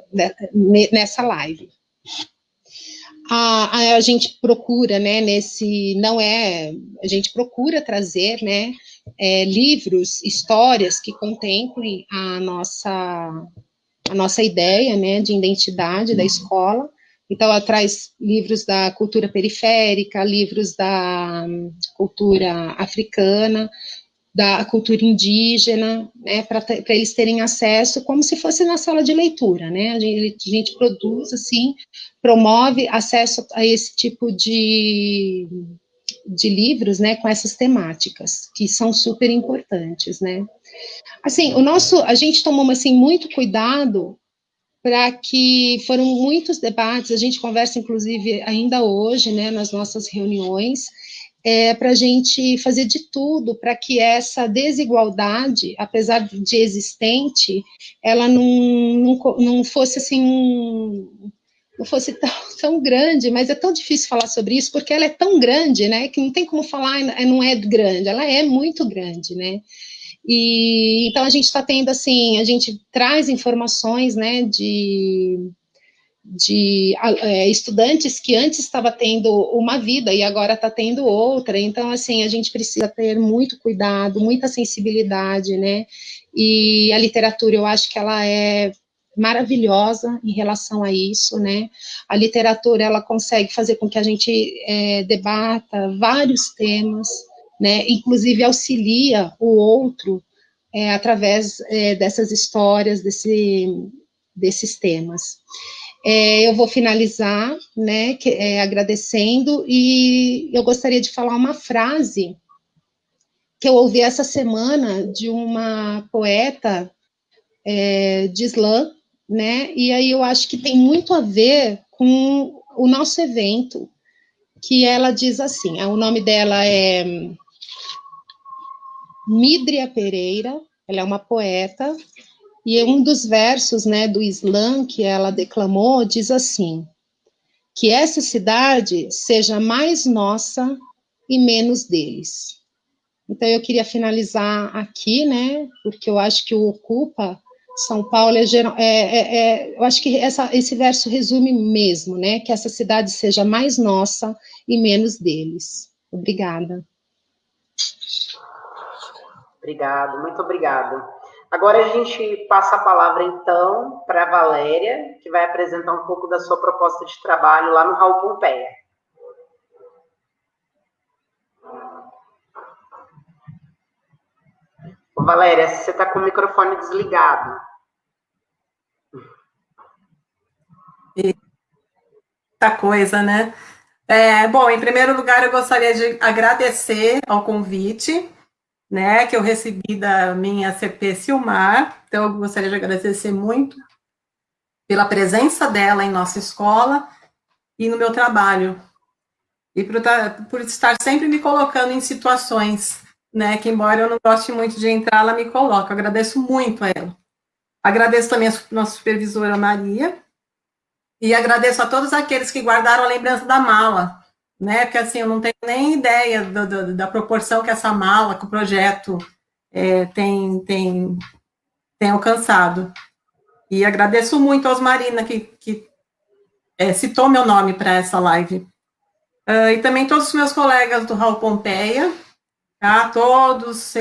live. A gente procura, né, a gente procura trazer, né, livros, histórias que contemplem a nossa ideia, né, de identidade da escola. Então, ela traz livros da cultura periférica, livros da cultura africana, da cultura indígena, né, para eles terem acesso como se fosse na sala de leitura, né, a gente produz, assim, promove acesso a esse tipo de livros, né, com essas temáticas, que são super importantes, né. Assim, a gente tomou, assim, muito cuidado para que foram muitos debates, a gente conversa, inclusive, ainda hoje, né, nas nossas reuniões, para a gente fazer de tudo para que essa desigualdade, apesar de existente, ela não fosse assim, não fosse tão grande, mas é tão difícil falar sobre isso, porque ela é tão grande, né, que não tem como falar, não é grande, ela é muito grande, né, e então a gente está tendo, assim, a gente traz informações, né, de estudantes que antes estava tendo uma vida e agora está tendo outra, então, assim, a gente precisa ter muito cuidado, muita sensibilidade, né, e a literatura, eu acho que ela é maravilhosa em relação a isso, né, a literatura, ela consegue fazer com que a gente debata vários temas, né, inclusive auxilia o outro através dessas histórias, desses temas. Eu vou finalizar, né, agradecendo, e eu gostaria de falar uma frase que eu ouvi essa semana de uma poeta de slam, né, e aí eu acho que tem muito a ver com o nosso evento, que ela diz assim, o nome dela é Mídria Pereira, ela é uma poeta, e um dos versos, né, do slam que ela declamou diz assim: que essa cidade seja mais nossa e menos deles. Então, eu queria finalizar aqui, né, porque eu acho que o Ocupa São Paulo eu acho que esse verso resume mesmo, né, que essa cidade seja mais nossa e menos deles. Obrigada. Obrigado, muito obrigado. Agora a gente passa a palavra, então, para a Valéria, que vai apresentar um pouco da sua proposta de trabalho lá no Raul Pompeia. Ô, Valéria, você está com o microfone desligado. Muita coisa, né? Bom, em primeiro lugar, eu gostaria de agradecer ao convite, né, que eu recebi da minha CP Silmar. Então, eu gostaria de agradecer muito pela presença dela em nossa escola e no meu trabalho. E por estar sempre me colocando em situações, né, que embora eu não goste muito de entrar, ela me coloca. Eu agradeço muito a ela. Agradeço também a nossa supervisora Maria, e agradeço a todos aqueles que guardaram a lembrança da mala, né, porque assim, eu não tenho nem ideia da proporção que essa mala, que o projeto tem alcançado. E agradeço muito a Osmarina, que citou meu nome para essa live. E também todos os meus colegas do Raul Pompeia, tá? Todos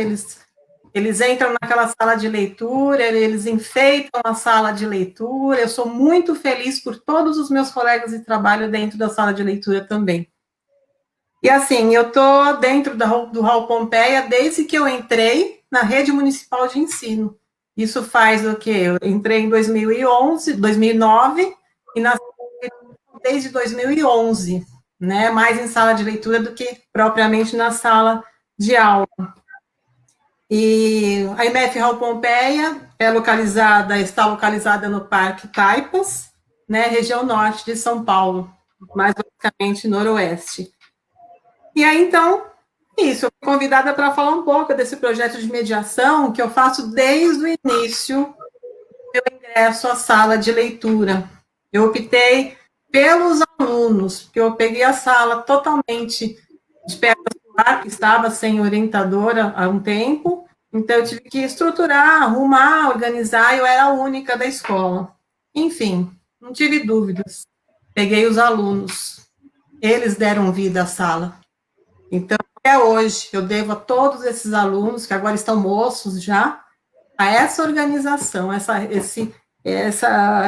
eles entram naquela sala de leitura, eles enfeitam a sala de leitura. Eu sou muito feliz por todos os meus colegas de trabalho dentro da sala de leitura também. E assim, eu estou dentro do Raul Pompeia desde que eu entrei na rede municipal de ensino. Isso faz o quê? Eu entrei em 2009 e nasci desde 2011, né? Mais em sala de leitura do que propriamente na sala de aula. E a IMF Raul Pompeia está localizada no Parque Taipas, né, região norte de São Paulo, mais basicamente noroeste. E aí, então, isso, eu fui convidada para falar um pouco desse projeto de mediação que eu faço desde o início do meu ingresso à sala de leitura. Eu optei pelos alunos, porque eu peguei a sala totalmente de pedra solar, que estava sem orientadora há um tempo, então eu tive que estruturar, arrumar, organizar, e eu era a única da escola. Enfim, não tive dúvidas. Peguei os alunos, eles deram vida à sala. Então, até hoje, eu devo a todos esses alunos, que agora estão moços já, a essa organização, essa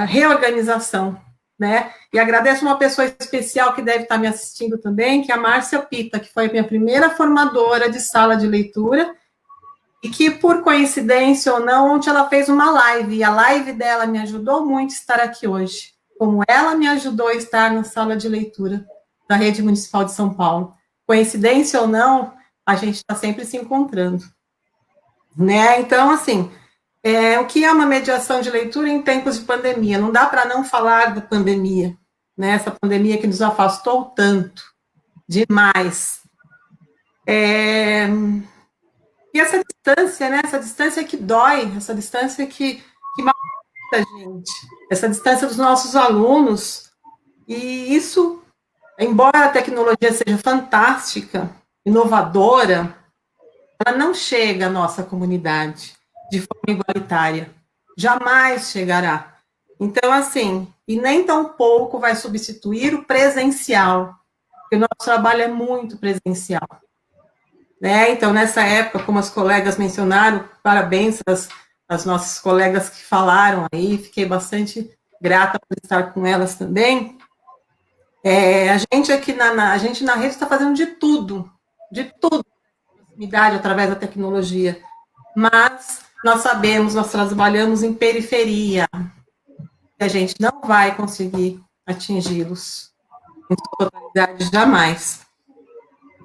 reorganização, né? E agradeço uma pessoa especial que deve estar me assistindo também, que é a Márcia Pita, que foi a minha primeira formadora de sala de leitura, e que, por coincidência ou não, ontem ela fez uma live, e a live dela me ajudou muito a estar aqui hoje, como ela me ajudou a estar na sala de leitura da Rede Municipal de São Paulo. Coincidência ou não, a gente está sempre se encontrando, né? Então, assim, o que é uma mediação de leitura em tempos de pandemia? Não dá para não falar da pandemia, né? Essa pandemia que nos afastou tanto, demais. E essa distância, né? Essa distância que dói, essa distância que mata a gente, essa distância dos nossos alunos, e isso, embora a tecnologia seja fantástica, inovadora, ela não chega à nossa comunidade de forma igualitária. Jamais chegará. Então, assim, e nem tão pouco vai substituir o presencial, porque o nosso trabalho é muito presencial. Né? Então, nessa época, como as colegas mencionaram, parabéns às nossas colegas que falaram aí, fiquei bastante grata por estar com elas também. A gente aqui a gente na rede está fazendo de tudo, proximidade através da tecnologia, mas nós sabemos, nós trabalhamos em periferia, e a gente não vai conseguir atingi-los em sua totalidade jamais.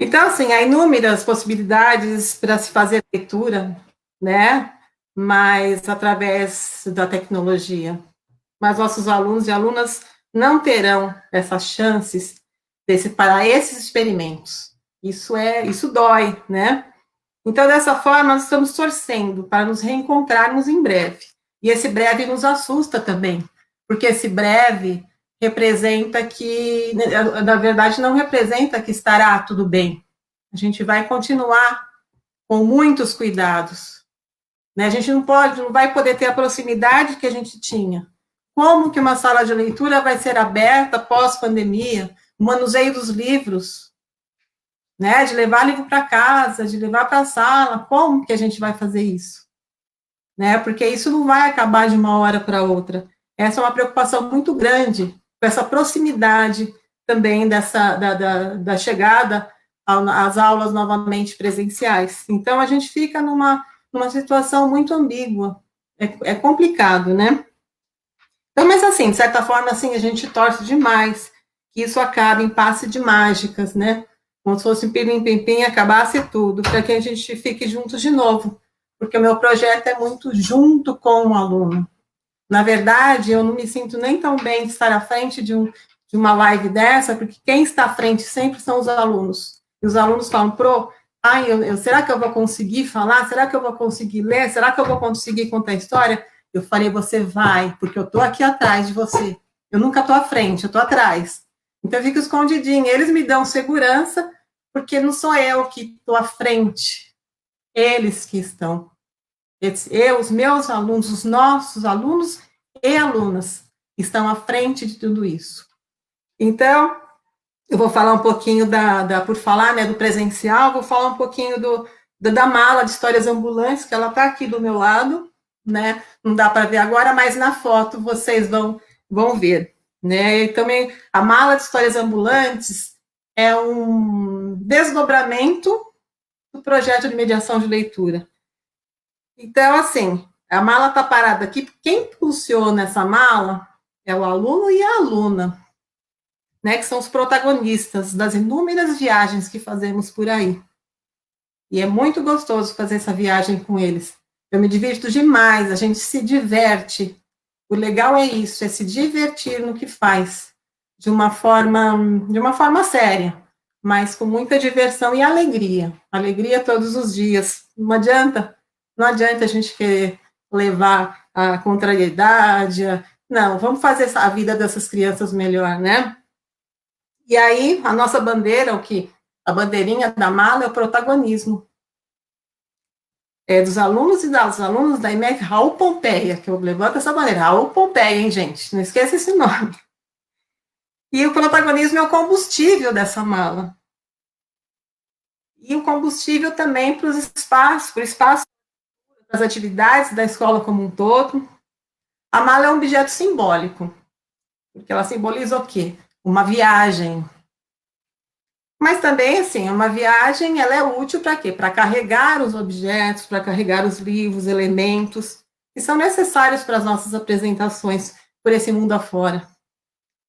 Então, assim, há inúmeras possibilidades para se fazer leitura, né, mas através da tecnologia. Mas nossos alunos e alunas não terão essas chances para esses experimentos. Isso dói, né? Então, dessa forma, nós estamos torcendo para nos reencontrarmos em breve. E esse breve nos assusta também, porque esse breve representa que, na verdade, não representa que estará tudo bem. A gente vai continuar com muitos cuidados. Né? A gente não vai poder ter a proximidade que a gente tinha. Como que uma sala de leitura vai ser aberta pós-pandemia? O manuseio dos livros, né? De levar livro para casa, de levar para a sala. Como que a gente vai fazer isso? Né? Porque isso não vai acabar de uma hora para outra. Essa é uma preocupação muito grande, com essa proximidade também da chegada às aulas novamente presenciais. Então, a gente fica numa situação muito ambígua. É complicado, né? Então, mas assim, de certa forma, assim, a gente torce demais que isso acabe em passe de mágicas, né? Como se fosse um pilim-pim-pim, acabasse tudo, para que a gente fique juntos de novo, porque o meu projeto é muito junto com o aluno. Na verdade, eu não me sinto nem tão bem de estar à frente de uma live dessa, porque quem está à frente sempre são os alunos. E os alunos falam, será que eu vou conseguir falar? Será que eu vou conseguir ler? Será que eu vou conseguir contar a história? Eu falei, você vai, porque eu estou aqui atrás de você. Eu nunca estou à frente, eu estou atrás. Então, eu fico escondidinha. Eles me dão segurança, porque não sou eu que estou à frente. Eles que estão. Os meus alunos, os nossos alunos e alunas estão à frente de tudo isso. Então, eu vou falar um pouquinho por falar, né, do presencial, vou falar um pouquinho da mala de histórias ambulantes, que ela está aqui do meu lado, né, não dá para ver agora, mas na foto vocês vão ver, né, e também a mala de histórias ambulantes é um desdobramento do projeto de mediação de leitura. Então, assim, a mala está parada aqui, quem impulsiona essa mala é o aluno e a aluna, né, que são os protagonistas das inúmeras viagens que fazemos por aí. E é muito gostoso fazer essa viagem com eles. Eu me divirto demais, a gente se diverte. O legal é isso, é se divertir no que faz, de uma forma séria, mas com muita diversão e alegria. Alegria todos os dias. Não adianta a gente querer levar a contrariedade. Não, vamos fazer a vida dessas crianças melhor, né? E aí, a nossa bandeira, a bandeirinha da mala é o protagonismo. É dos alunos e das alunas da IMEC Raul Pompeia, que eu levanto essa bandeira. Raul Pompeia, hein, gente? Não esqueça esse nome. E o protagonismo é o combustível dessa mala. E o combustível também para o espaço, das atividades da escola como um todo. A mala é um objeto simbólico, porque ela simboliza o quê? Uma viagem. Mas também, assim, uma viagem, ela é útil para quê? Para carregar os objetos, para carregar os livros, elementos, que são necessários para as nossas apresentações por esse mundo afora.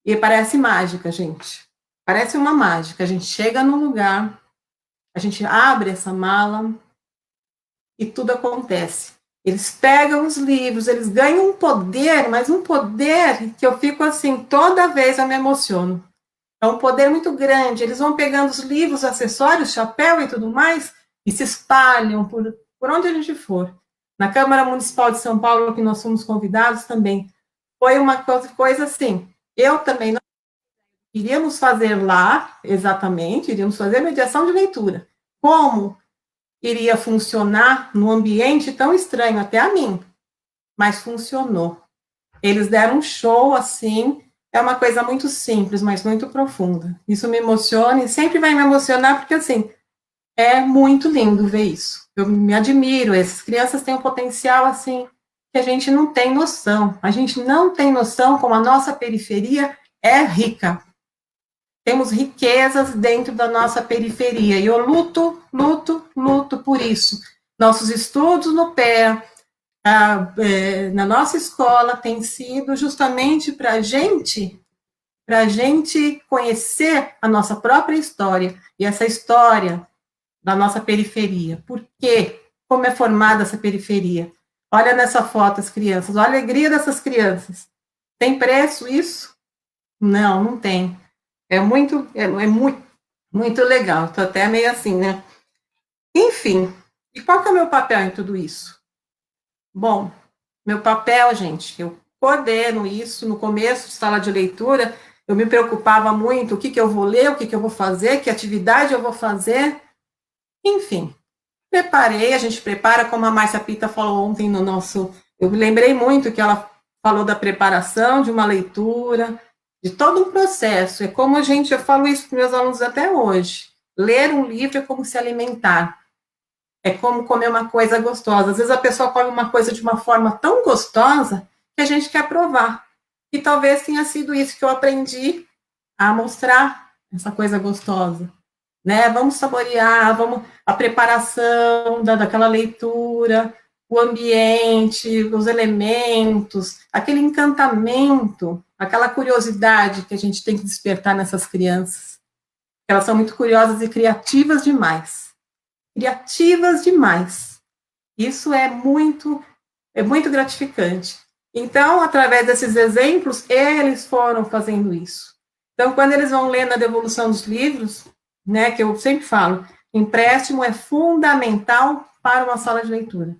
E parece mágica, gente. Parece uma mágica. A gente chega num lugar, a gente abre essa mala e tudo acontece. Eles pegam os livros, eles ganham um poder, mas um poder que eu fico assim, toda vez eu me emociono. É um poder muito grande. Eles vão pegando os livros, acessórios, chapéu e tudo mais, e se espalham por onde a gente for. Na Câmara Municipal de São Paulo, que nós fomos convidados também, foi uma coisa assim. Eu também não iríamos fazer lá, exatamente, iríamos fazer mediação de leitura. Como iria funcionar num ambiente tão estranho até a mim? Mas funcionou. Eles deram um show assim. É uma coisa muito simples, mas muito profunda. Isso me emociona e sempre vai me emocionar, porque, assim, é muito lindo ver isso. Eu me admiro, essas crianças têm um potencial, assim, que a gente não tem noção. A gente não tem noção como a nossa periferia é rica. Temos riquezas dentro da nossa periferia, e eu luto por isso. Nossos estudos no pé, na nossa escola tem sido justamente para a gente conhecer a nossa própria história, e essa história da nossa periferia. Por quê? Como é formada essa periferia? Olha nessa foto as crianças, olha a alegria dessas crianças. Tem preço isso? Não, não tem. É muito legal. Estou até meio assim, né? Enfim, e qual que é o meu papel em tudo isso? Bom, meu papel, gente, eu coordeno isso. No começo de sala de leitura, eu me preocupava muito, o que eu vou ler, o que eu vou fazer, que atividade eu vou fazer. Enfim, preparei, a gente prepara, como a Márcia Pita falou ontem no nosso... Eu me lembrei muito que ela falou da preparação de uma leitura, de todo um processo. É como eu falo isso para meus alunos até hoje. Ler um livro é como se alimentar. É como comer uma coisa gostosa. Às vezes a pessoa come uma coisa de uma forma tão gostosa que a gente quer provar. E talvez tenha sido isso que eu aprendi a mostrar, essa coisa gostosa. Né? Vamos saborear, a preparação daquela leitura, o ambiente, os elementos, aquele encantamento aquela curiosidade que a gente tem que despertar nessas crianças. Elas são muito curiosas e criativas demais. Criativas demais. Isso é muito gratificante. Então, através desses exemplos, eles foram fazendo isso. Então, quando eles vão ler na devolução dos livros, né, que eu sempre falo, empréstimo é fundamental para uma sala de leitura.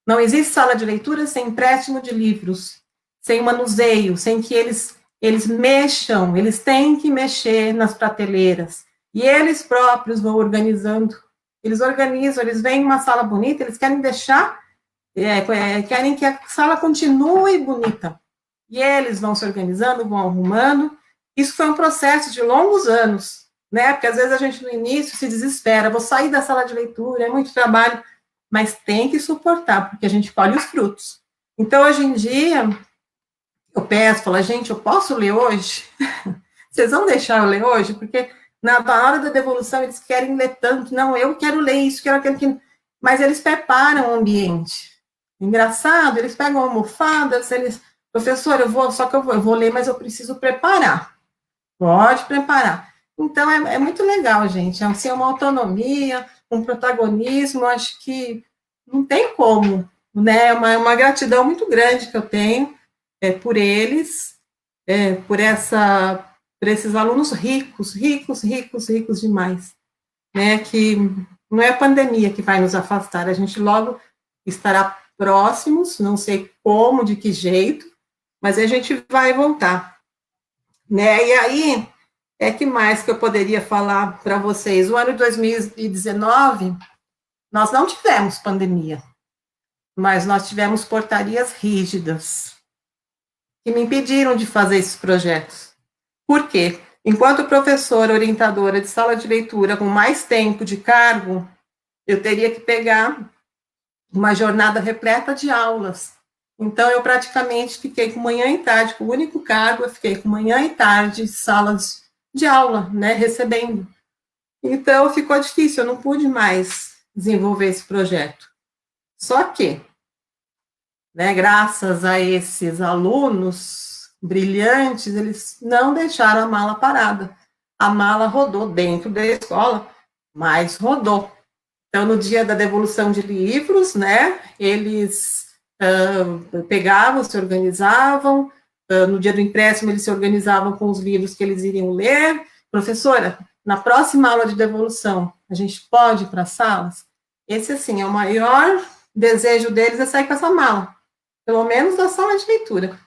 Não existe sala de leitura sem empréstimo de livros, sem manuseio, sem que eles mexam, eles têm que mexer nas prateleiras. E eles próprios vão organizando. Eles organizam, eles veem uma sala bonita, eles querem deixar, querem que a sala continue bonita. E eles vão se organizando, vão arrumando. Isso foi um processo de longos anos, né? Porque às vezes a gente no início se desespera, vou sair da sala de leitura, é muito trabalho, mas tem que suportar, porque a gente colhe os frutos. Então, hoje em dia, eu peço, falo, gente, eu posso ler hoje? Vocês vão deixar eu ler hoje? Porque na hora da devolução eles querem ler tanto, não, eu quero ler isso, quero aquilo, mas eles preparam o ambiente. Engraçado, eles pegam almofadas, professor, eu vou ler, mas eu preciso preparar. Pode preparar. Então, é muito legal, gente. Assim, é uma autonomia, um protagonismo, acho que não tem como, né? É uma gratidão muito grande que eu tenho por eles, por esses alunos ricos demais, né? Que não é a pandemia que vai nos afastar, a gente logo estará próximos, não sei como, de que jeito, mas a gente vai voltar, né? E aí, que mais que eu poderia falar para vocês? O ano de 2019, nós não tivemos pandemia, mas nós tivemos portarias rígidas, que me impediram de fazer esses projetos. Por quê? Enquanto professora orientadora de sala de leitura com mais tempo de cargo, eu teria que pegar uma jornada repleta de aulas. Então, eu praticamente fiquei com manhã e tarde, com o único cargo, eu fiquei com manhã e tarde salas de aula, né, recebendo. Então, ficou difícil, eu não pude mais desenvolver esse projeto. Só que, né, graças a esses alunos brilhantes, eles não deixaram a mala parada. A mala rodou dentro da escola, mas rodou. Então, no dia da devolução de livros, né, eles pegavam, se organizavam, no dia do empréstimo eles se organizavam com os livros que eles iriam ler. Professora, na próxima aula de devolução, a gente pode ir para as salas? Esse, assim, é o maior desejo deles, é sair com essa mala, pelo menos da sala de leitura.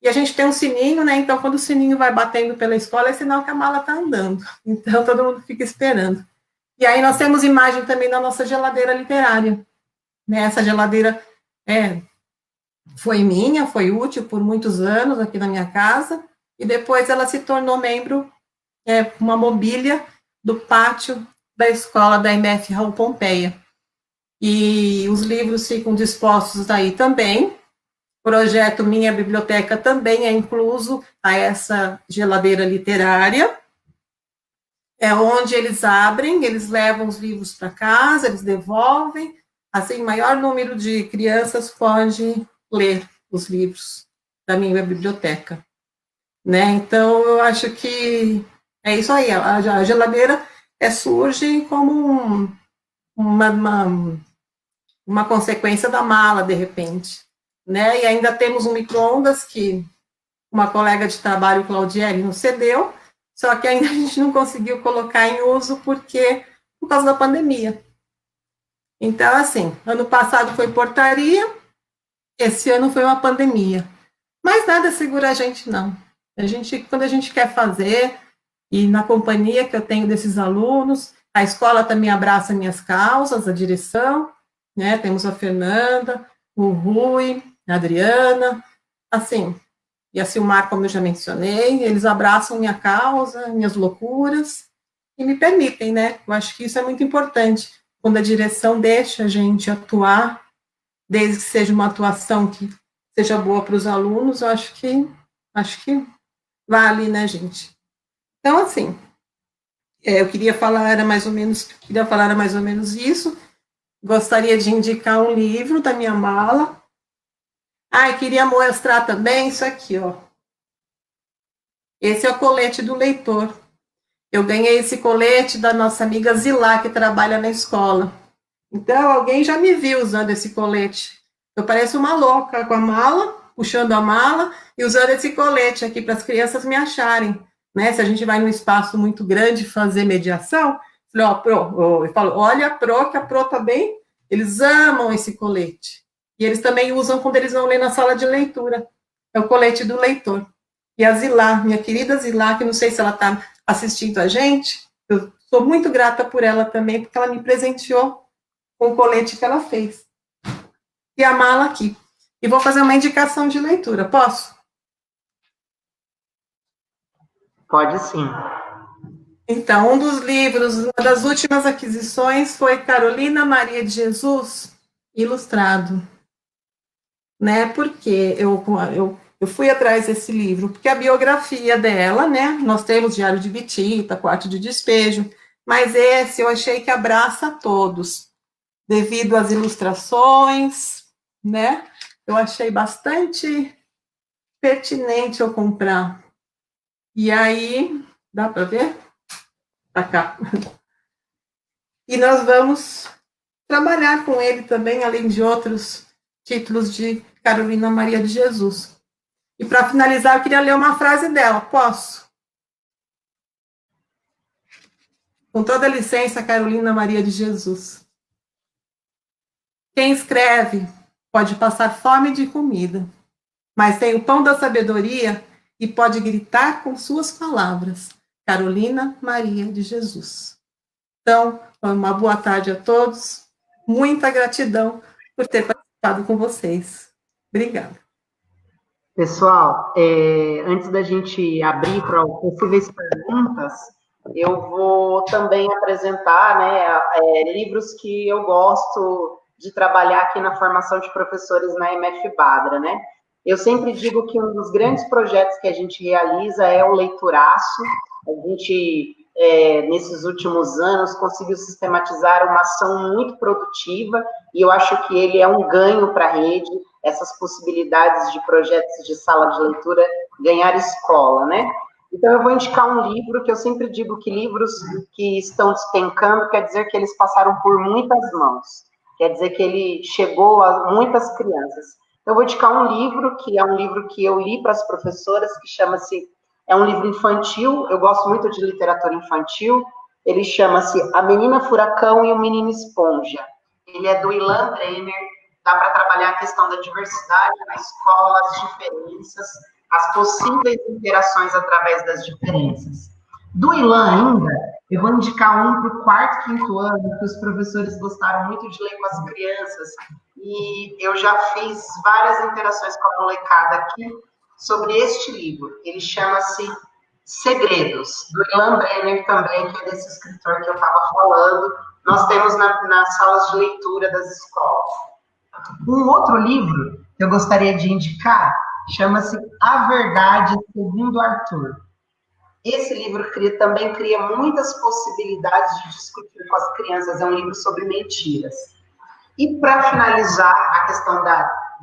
E a gente tem um sininho, né, então quando o sininho vai batendo pela escola, é sinal que a mala está andando. Então, todo mundo fica esperando. E aí nós temos imagem também da nossa geladeira literária, né? Essa geladeira foi minha, foi útil por muitos anos aqui na minha casa, e depois ela se tornou membro, uma mobília do pátio da escola da MF Raul Pompeia. E os livros ficam dispostos aí também. O projeto Minha Biblioteca também é incluso a essa geladeira literária, onde eles abrem, eles levam os livros para casa, eles devolvem, assim, maior número de crianças pode ler os livros da minha biblioteca, né? Então, eu acho que é isso aí, a geladeira surge como uma consequência da mala, de repente, né? E ainda temos um micro-ondas que uma colega de trabalho, Claudiele, nos cedeu, só que ainda a gente não conseguiu colocar em uso por causa da pandemia. Então, assim, ano passado foi portaria, esse ano foi uma pandemia. Mas nada segura a gente, não. Quando a gente quer fazer, e na companhia que eu tenho desses alunos, a escola também abraça minhas causas, a direção, né? Temos a Fernanda, o Rui, a Adriana, assim, e a Silmar, como eu já mencionei, eles abraçam minha causa, minhas loucuras, e me permitem, né? Eu acho que isso é muito importante, quando a direção deixa a gente atuar, desde que seja uma atuação que seja boa para os alunos, eu acho que vale, né, gente? Então, assim, eu queria falar mais ou menos isso. Gostaria de indicar um livro da minha mala. E queria mostrar também isso aqui, ó. Esse é o colete do leitor. Eu ganhei esse colete da nossa amiga Zilá, que trabalha na escola. Então, alguém já me viu usando esse colete. Eu pareço uma louca com a mala, puxando a mala e usando esse colete aqui para as crianças me acharem. Né? Se a gente vai num espaço muito grande fazer mediação, eu falo, olha, Pro, que a Pro tá bem. Eles amam esse colete. E eles também usam quando eles vão ler na sala de leitura. É o colete do leitor. E a Zilá, minha querida Zilá, que não sei se ela está assistindo a gente, eu sou muito grata por ela também, porque ela me presenteou com o colete que ela fez. E a mala aqui. E vou fazer uma indicação de leitura, posso? Pode sim. Então, um dos livros, uma das últimas aquisições foi Carolina Maria de Jesus, ilustrado. Né? Porque eu fui atrás desse livro, porque a biografia dela, né? Nós temos Diário de Bitita, Quarto de Despejo, mas esse eu achei que abraça a todos, devido às ilustrações, né? Eu achei bastante pertinente eu comprar. E aí, dá para ver? Tá cá. E nós vamos trabalhar com ele também, além de outros títulos de Carolina Maria de Jesus. E para finalizar, eu queria ler uma frase dela, posso? Com toda licença, Carolina Maria de Jesus. Quem escreve pode passar fome de comida, mas tem o pão da sabedoria e pode gritar com suas palavras. Carolina Maria de Jesus. Então, uma boa tarde a todos. Muita gratidão por ter participado com vocês. Obrigada. Pessoal, antes da gente abrir para possíveis perguntas, eu vou também apresentar, né, livros que eu gosto de trabalhar aqui na formação de professores na MF Badra, né? Eu sempre digo que um dos grandes projetos que a gente realiza é o Leituraço. A gente, nesses últimos anos, conseguiu sistematizar uma ação muito produtiva e eu acho que ele é um ganho para a rede, essas possibilidades de projetos de sala de leitura ganhar escola, né? Então, eu vou indicar um livro que eu sempre digo que livros que estão despencando quer dizer que eles passaram por muitas mãos, quer dizer que ele chegou a muitas crianças. Eu vou indicar um livro, que é um livro que eu li para as professoras, que chama-se, é um livro infantil, eu gosto muito de literatura infantil, ele chama-se A Menina Furacão e o Menino Esponja. Ele é do Ilan Brenner, dá para trabalhar a questão da diversidade na escola, as diferenças, as possíveis interações através das diferenças. Do Ilan ainda, eu vou indicar um para o quarto, quinto ano, que os professores gostaram muito de ler com as crianças, e eu já fiz várias interações com a molecada aqui sobre este livro. Ele chama-se Segredos, do Ilan Brenner também, que é desse escritor que eu estava falando. Nós temos nas salas de leitura das escolas. Um outro livro que eu gostaria de indicar chama-se A Verdade Segundo Arthur. Esse livro também cria muitas possibilidades de discutir com as crianças. É um livro sobre mentiras. E para finalizar a questão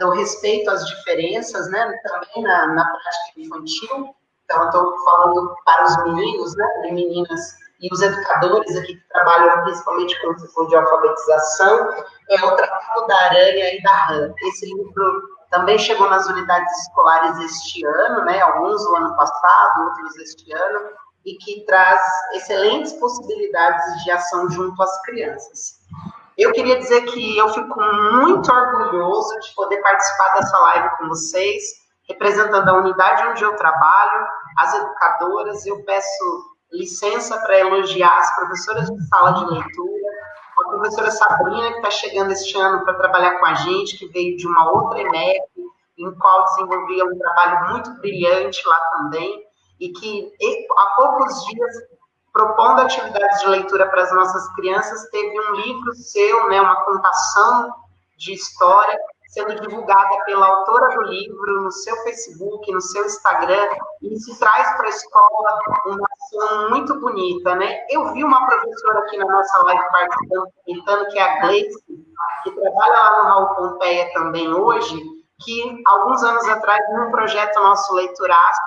do respeito às diferenças, né, também na prática infantil, então eu estou falando para os meninos, né, e meninas, e os educadores aqui que trabalham principalmente com o ciclo de alfabetização, é o Tratado da Aranha e da Rã. Esse livro também chegou nas unidades escolares este ano, né, alguns no ano passado, outros este ano, e que traz excelentes possibilidades de ação junto às crianças. Eu queria dizer que eu fico muito orgulhoso de poder participar dessa live com vocês, representando a unidade onde eu trabalho, as educadoras. Eu peço licença para elogiar as professoras de sala de leitura, a professora Sabrina, que está chegando este ano para trabalhar com a gente, que veio de uma outra EMEC, em qual desenvolvia um trabalho muito brilhante lá também, e que há poucos dias, propondo atividades de leitura para as nossas crianças, teve um livro seu, né, uma contação de história, sendo divulgada pela autora do livro no seu Facebook, no seu Instagram, e isso traz para a escola uma ação muito bonita, né? Eu vi uma professora aqui na nossa live participando, que é a Gleice, que trabalha lá no Raul Pompeia também hoje, que alguns anos atrás, num projeto nosso Leituraço,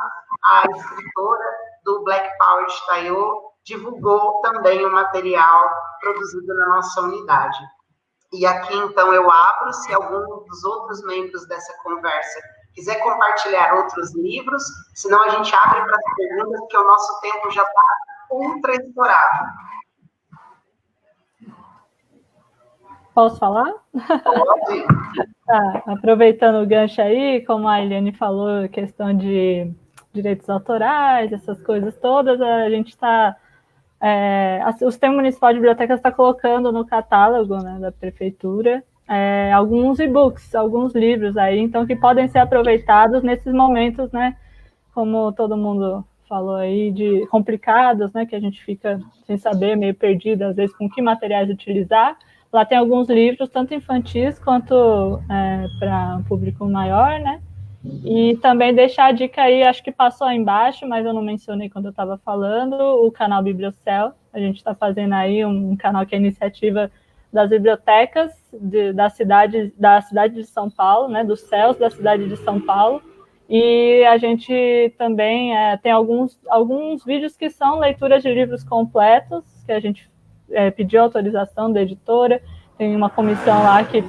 a escritora do Black Power de Taiô divulgou também o material produzido na nossa unidade. E aqui, então, eu abro, se algum dos outros membros dessa conversa quiser compartilhar outros livros, senão a gente abre para as perguntas, porque o nosso tempo já está ultra estourado. Posso falar? Pode. Tá, aproveitando o gancho aí, como a Eliane falou, questão de direitos autorais, essas coisas todas, a gente está... o Sistema Municipal de Bibliotecas está colocando no catálogo, né, da prefeitura alguns e-books, alguns livros aí, então, que podem ser aproveitados nesses momentos, né, como todo mundo falou aí, de complicados, né, que a gente fica sem saber, meio perdido, às vezes, com que materiais utilizar. Lá tem alguns livros, tanto infantis quanto para um público maior, né? E também deixar a dica aí, acho que passou aí embaixo, mas eu não mencionei quando eu estava falando, o canal Bibliocel. A gente está fazendo aí um canal que é a iniciativa das bibliotecas da cidade de São Paulo, né? Dos céus da cidade de São Paulo. E a gente também tem alguns vídeos que são leituras de livros completos, que a gente pediu autorização da editora, tem uma comissão lá que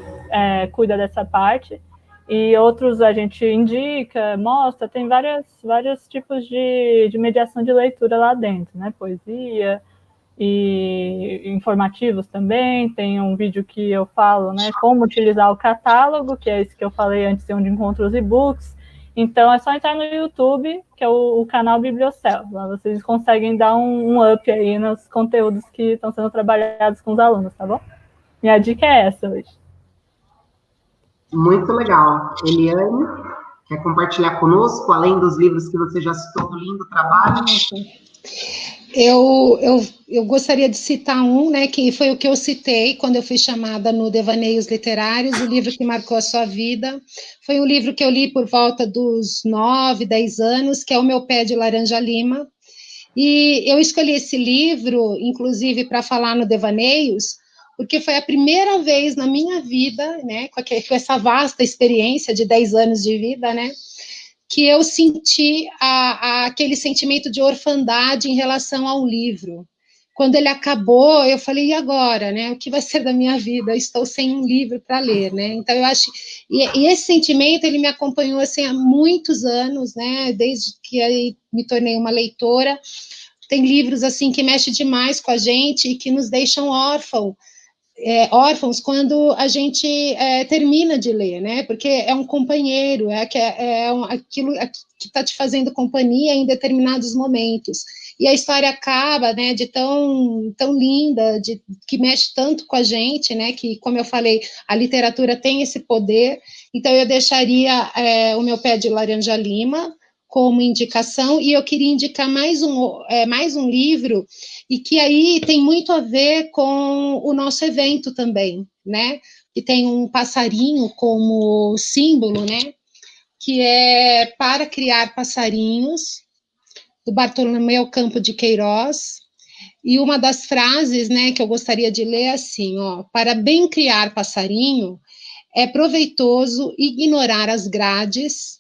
cuida dessa parte, e outros a gente indica, mostra, tem vários tipos de mediação de leitura lá dentro, né? Poesia e informativos também, tem um vídeo que eu falo, né, como utilizar o catálogo, que é esse que eu falei antes, onde encontro os e-books. Então, é só entrar no YouTube, que é o canal Bibliocel. Lá vocês conseguem dar um up aí nos conteúdos que estão sendo trabalhados com os alunos, tá bom? Minha dica é essa hoje. Muito legal. Eliane, quer compartilhar conosco, além dos livros que você já citou, do lindo trabalho? Eu gostaria de citar um, né, que foi o que eu citei quando eu fui chamada no Devaneios Literários, o livro que marcou a sua vida. Foi um livro que eu li por volta dos 9, 10 anos, que é O Meu Pé de Laranja Lima. E eu escolhi esse livro, inclusive, para falar no Devaneios, porque foi a primeira vez na minha vida, né, com essa vasta experiência de 10 anos de vida, né, que eu senti aquele sentimento de orfandade em relação ao livro. Quando ele acabou, eu falei, e agora, né? O que vai ser da minha vida? Eu estou sem um livro para ler, né? Então, eu acho... E esse sentimento, ele me acompanhou, assim, há muitos anos, né? Desde que eu me tornei uma leitora. Tem livros, assim, que mexem demais com a gente e que nos deixam órfãos quando a gente termina de ler, né? Porque é um companheiro, aquilo que está te fazendo companhia em determinados momentos. E a história acaba, né, de tão linda, que mexe tanto com a gente, né, que, como eu falei, a literatura tem esse poder. Então, eu deixaria O Meu Pé de Laranja Lima como indicação, e eu queria indicar mais um livro, e que aí tem muito a ver com o nosso evento também, né, que tem um passarinho como símbolo, né, que é Para Criar Passarinhos, do Bartolomeu Campo de Queiroz, e uma das frases, né, que eu gostaria de ler é assim, ó: para bem criar passarinho, é proveitoso ignorar as grades,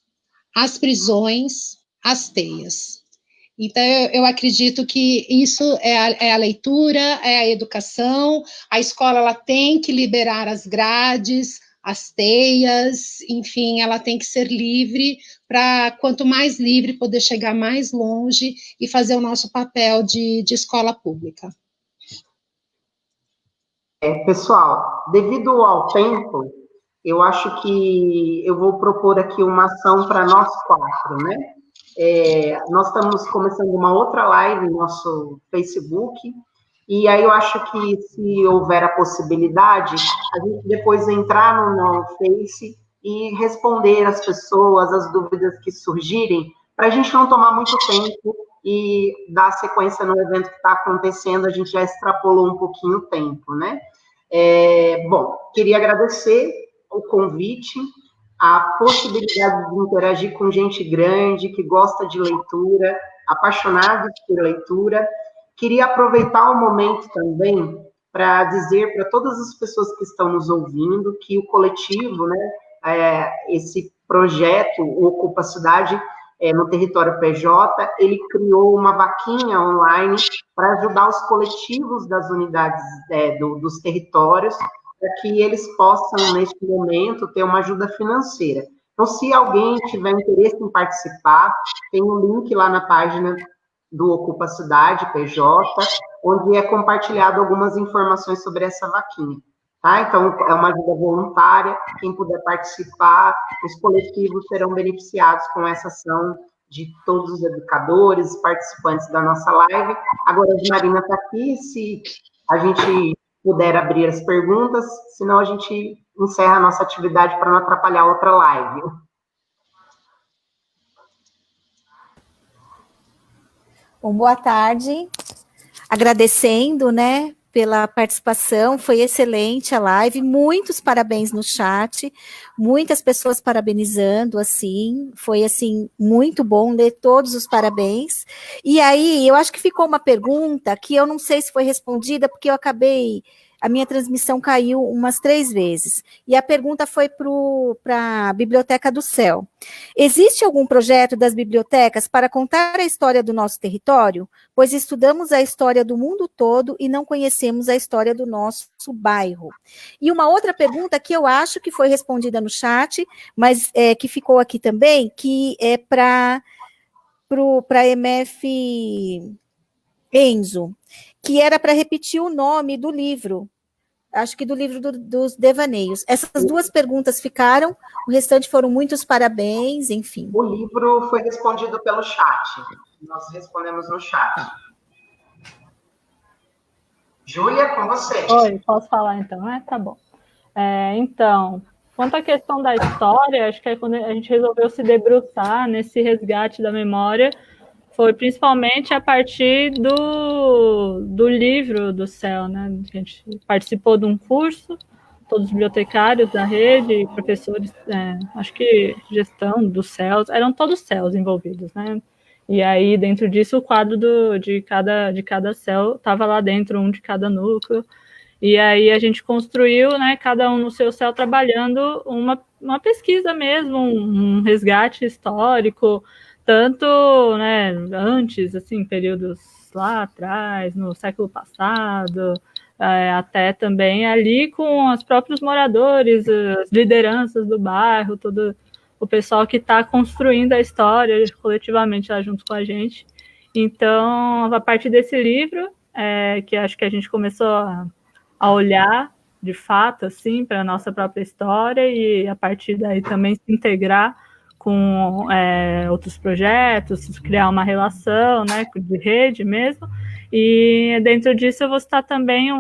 as prisões, as teias. Então, eu acredito que isso é a leitura, é a educação, a escola ela tem que liberar as grades, as teias, enfim, ela tem que ser livre para, quanto mais livre, poder chegar mais longe e fazer o nosso papel de escola pública. Pessoal, devido ao tempo, eu acho que eu vou propor aqui uma ação para nós 4, né? Nós estamos começando uma outra live no nosso Facebook, e aí eu acho que, se houver a possibilidade, a gente depois entrar no Face e responder às pessoas, as dúvidas que surgirem, para a gente não tomar muito tempo e dar sequência no evento que está acontecendo. A gente já extrapolou um pouquinho o tempo, né? Bom, queria agradecer o convite, a possibilidade de interagir com gente grande, que gosta de leitura, apaixonados por leitura. Queria aproveitar o momento também para dizer para todas as pessoas que estão nos ouvindo que o coletivo, né, esse projeto, o Ocupa Cidade, no território PJ, ele criou uma vaquinha online para ajudar os coletivos das unidades dos territórios, para que eles possam, neste momento, ter uma ajuda financeira. Então, se alguém tiver interesse em participar, tem um link lá na página do Ocupa Cidade, PJ, onde é compartilhado algumas informações sobre essa vaquinha. Tá? Então, é uma ajuda voluntária, quem puder participar, os coletivos serão beneficiados com essa ação de todos os educadores, participantes da nossa live. Agora, a Marina está aqui, se a gente puder abrir as perguntas, senão a gente encerra a nossa atividade para não atrapalhar outra live. Bom, boa tarde. Agradecendo, né, pela participação, foi excelente a live, muitos parabéns no chat, muitas pessoas parabenizando, assim, foi, assim, muito bom ler todos os parabéns. E aí, eu acho que ficou uma pergunta que eu não sei se foi respondida, porque eu acabei, a minha transmissão caiu umas 3 vezes, e a pergunta foi para a Biblioteca do Céu. Existe algum projeto das bibliotecas para contar a história do nosso território? Pois estudamos a história do mundo todo e não conhecemos a história do nosso bairro. E uma outra pergunta que eu acho que foi respondida no chat, mas que ficou aqui também, que é para a MF Enzo, que era para repetir o nome do livro, acho que do livro dos devaneios. Essas 2 perguntas ficaram, o restante foram muitos parabéns, enfim. O livro foi respondido pelo chat, nós respondemos no chat. Júlia, com você. Oi, posso falar então, né? Tá bom. Então, quanto à questão da história, acho que quando a gente resolveu se debruçar nesse resgate da memória, foi principalmente a partir do livro do Céu, né? A gente participou de um curso, todos os bibliotecários da rede, professores, acho que gestão dos céus, eram todos céus envolvidos, né? E aí, dentro disso, o quadro de cada céu estava lá dentro, um de cada núcleo. E aí a gente construiu, né, cada um no seu céu, trabalhando uma pesquisa mesmo, um resgate histórico, tanto, né, antes, assim, períodos lá atrás, no século passado, até também ali com os próprios moradores, as lideranças do bairro, todo o pessoal que está construindo a história coletivamente lá junto com a gente. Então, a partir desse livro, que acho que a gente começou a olhar, de fato, assim, para a nossa própria história e, a partir daí, também se integrar com outros projetos, criar uma relação, né, de rede mesmo, e dentro disso eu vou citar também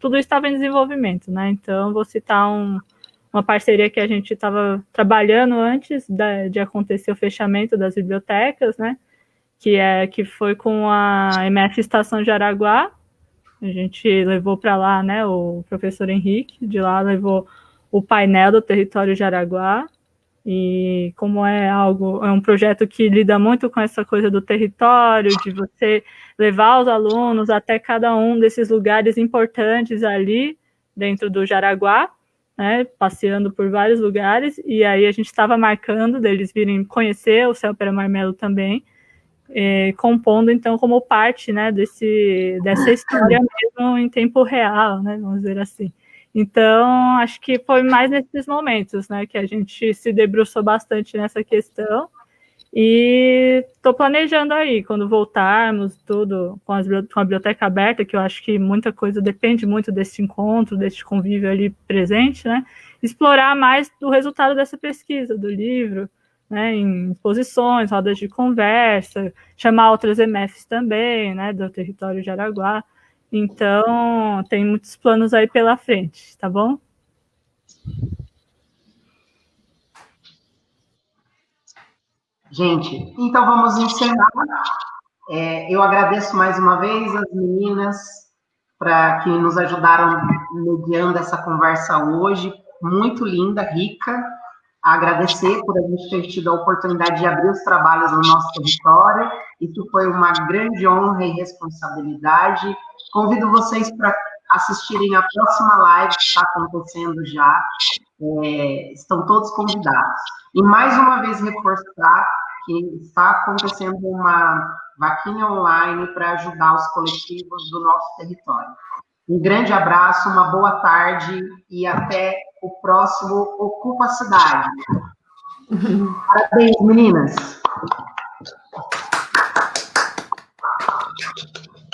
tudo isso estava em desenvolvimento, né, então vou citar uma parceria que a gente estava trabalhando antes de acontecer o fechamento das bibliotecas, né, que foi com a MF Estação de Araguá. A gente levou para lá, né, o professor Henrique, de lá levou o painel do território de Araguá, e como é um projeto que lida muito com essa coisa do território, de você levar os alunos até cada um desses lugares importantes ali dentro do Jaraguá, né, passeando por vários lugares, e aí a gente estava marcando deles virem conhecer o Céu Pera Marmelo também, compondo então como parte, né, dessa história mesmo em tempo real, né, vamos dizer assim. Então, acho que foi mais nesses momentos, né, que a gente se debruçou bastante nessa questão, e estou planejando aí, quando voltarmos, tudo, com a biblioteca aberta, que eu acho que muita coisa depende muito desse encontro, desse convívio ali presente, né, explorar mais do resultado dessa pesquisa, do livro, né, em exposições, rodas de conversa, chamar outras MFs também, né, do território de Araguá. Então, tem muitos planos aí pela frente, tá bom? Gente, então vamos encerrar. Eu agradeço mais uma vez as meninas que nos ajudaram mediando essa conversa hoje, muito linda, rica. Agradecer por a gente ter tido a oportunidade de abrir os trabalhos no nosso território. Isso foi uma grande honra e responsabilidade. Convido vocês para assistirem a próxima live que está acontecendo já. Estão todos convidados. E mais uma vez reforçar que está acontecendo uma vaquinha online para ajudar os coletivos do nosso território. Um grande abraço, uma boa tarde e até o próximo Ocupa a Cidade. Parabéns, meninas!